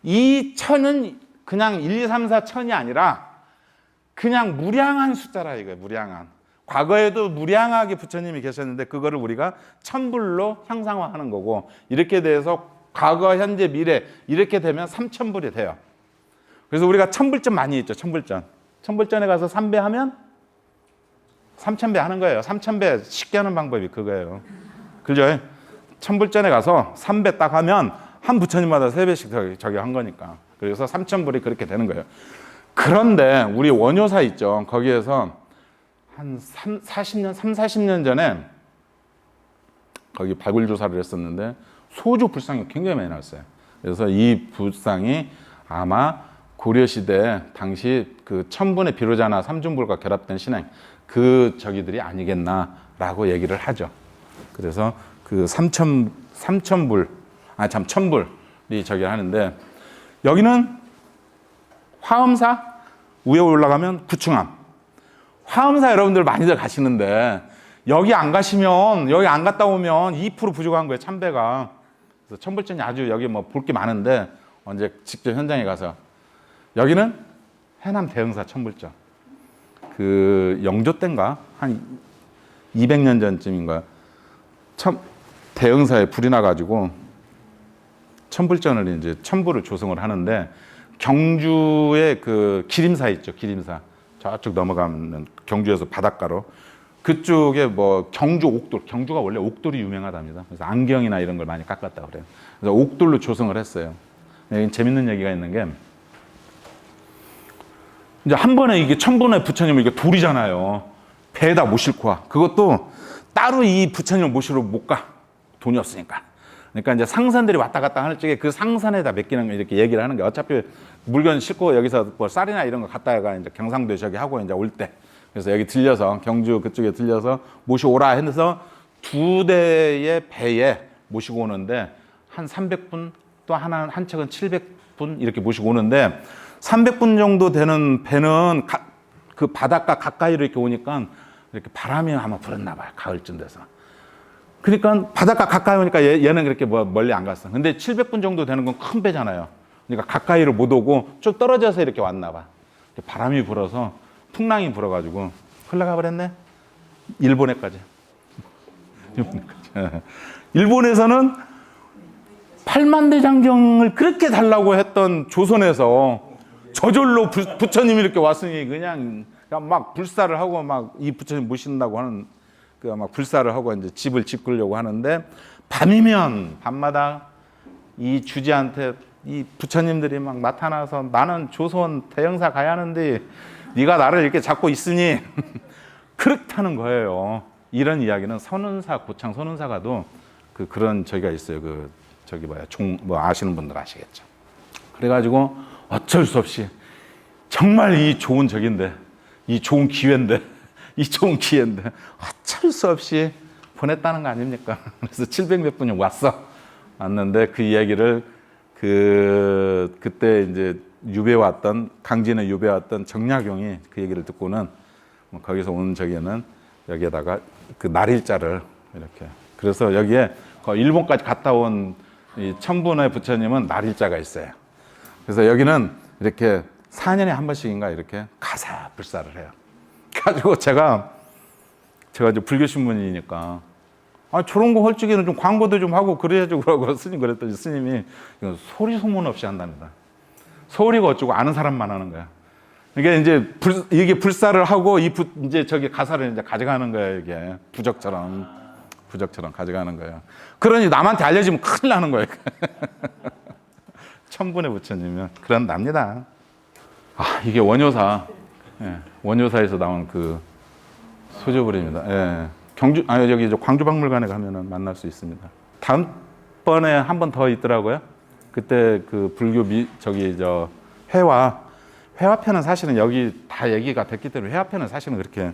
이 천은 그냥 1, 2, 3, 4 천이 아니라 그냥 무량한 숫자라 이거예요. 무량한. 과거에도 무량하게 부처님이 계셨는데 그거를 우리가 천불로 형상화하는 거고 이렇게 돼서 과거, 현재, 미래 이렇게 되면 3천불이 돼요. 그래서 우리가 천불전 많이 있죠. 천불전. 천불전에 가서 3배 하면 3,000배 하는 거예요. 3,000배 쉽게 하는 방법이 그거예요. 그죠? 천불전에 가서 3배 딱 하면 한 부처님마다 3배씩 저기 한 거니까. 그래서 3,000불이 그렇게 되는 거예요. 그런데 우리 원효사 있죠. 거기에서 한 40년 전에 거기 발굴 조사를 했었는데 소주 불상이 굉장히 많이 나왔어요. 그래서 이 불상이 아마 고려시대 당시 그 천분의 비로자나 삼중불과 결합된 신행 그 저기들이 아니겠나라고 얘기를 하죠. 그래서 그 천불이 저기 하는데 여기는 화엄사 위에 올라가면 구충암. 화엄사 여러분들 많이들 가시는데 여기 안 가시면 여기 안 갔다 오면 2% 부족한 거예요. 참배가. 그래서 천불전이 아주 여기 뭐 볼 게 많은데 언제 직접 현장에 가서 여기는 해남 대흥사 천불전. 그 영조 때인가 한 200년 전쯤인가 대흥사에 불이 나가지고 천불전을 이제 천불을 조성을 하는데 경주의 그 기림사 있죠. 기림사 저쪽 넘어가면 경주에서 바닷가로 그쪽에 뭐 경주 옥돌 경주가 원래 옥돌이 유명하답니다. 그래서 안경이나 이런 걸 많이 깎았다 그래요. 그래서 옥돌로 조성을 했어요. 여기 재밌는 얘기가 있는 게 이제 한 번에 이게 천분의 부처님을 이게 돌이잖아요. 배에다 못 싣고 와. 그것도 따로 이 부처님을 모시러 못 가. 돈이 없으니까. 그러니까 이제 상선들이 왔다 갔다 하는 쪽에 그 상선에다 맡기는 거 이렇게 얘기를 하는 게 어차피 물건 싣고 여기서 뭐 쌀이나 이런 거 갖다가 이제 경상도 저기 하고 이제 올 때. 그래서 여기 들려서 경주 그쪽에 들려서 모시오라 해서 2대의 배에 모시고 오는데 한 300분 또 한 척은 700분 이렇게 모시고 오는데 300분 정도 되는 배는 그 바닷가 가까이로 이렇게 오니까 이렇게 바람이 아마 불었나 봐요. 가을쯤 돼서. 그러니까 바닷가 가까이 오니까 얘는 그렇게 뭐 멀리 안 갔어. 근데 700분 정도 되는 건 큰 배잖아요. 그러니까 가까이로 못 오고 좀 떨어져서 이렇게 왔나 봐. 바람이 불어서 풍랑이 불어가지고 흘러가 버렸네. 일본에까지. 일본에서는 8만 대장경을 그렇게 달라고 했던 조선에서 저절로 부처님이 이렇게 왔으니 그냥 막 불사를 하고 막 이 부처님 모신다고 하는 그 막 불사를 하고 이제 집을 짓으려고 하는데 밤이면 밤마다 이 주지한테 이 부처님들이 막 나타나서 나는 조선 대형사 가야 하는데 네가 나를 이렇게 잡고 있으니 그렇다는 거예요. 이런 이야기는 선운사 고창 선운사가도 그런 저기가 있어요. 그 저기 뭐야 뭐 아시는 분들 아시겠죠. 그래가지고 어쩔 수 없이 정말 이 좋은 적인데 이 좋은 기회인데 어쩔 수 없이 보냈다는 거 아닙니까? 그래서 700몇 분이 왔는데 그 이야기를 그때 이제 유배 왔던 강진에 유배 왔던 정약용이 그 얘기를 듣고는 뭐 거기서 온 저기에는 여기에다가 그 날일자를 이렇게 그래서 여기에 일본까지 갔다 온 이 천분의 부처님은 날일자가 있어요. 그래서 여기는 이렇게 4년에 한 번씩인가 이렇게 가사 불사를 해요. 가지고 제가 이제 불교 신문이니까 저런 거 할 적에는 좀 광고도 좀 하고 그래야지 그러고 스님 그랬더니 스님이 소리 소문 없이 한답니다. 소리가 어쩌고 아는 사람만 하는 거야. 이게 이제 이게 불사를 하고 이제 저기 가사를 이제 가져가는 거예요. 이게 부적처럼 가져가는 거예요. 그러니 남한테 알려지면 큰일 나는 거예요. 천분의 부처님은 그런답니다. 이게 원효사, 원효사에서 나온 그 소조불입니다. 예. 여기 광주박물관에 가면은 만날 수 있습니다. 다음번에 한 번 더 있더라고요. 그때 그 불교 회화편은 사실은 여기 다 얘기가 됐기 때문에 회화편은 사실은 그렇게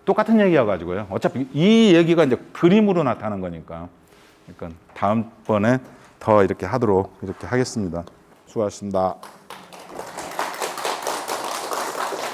똑같은 얘기여가지고요. 어차피 이 얘기가 이제 그림으로 나타나는 거니까. 그러니까 다음번에 더 이렇게 하도록 이렇게 하겠습니다. 수고하셨습니다.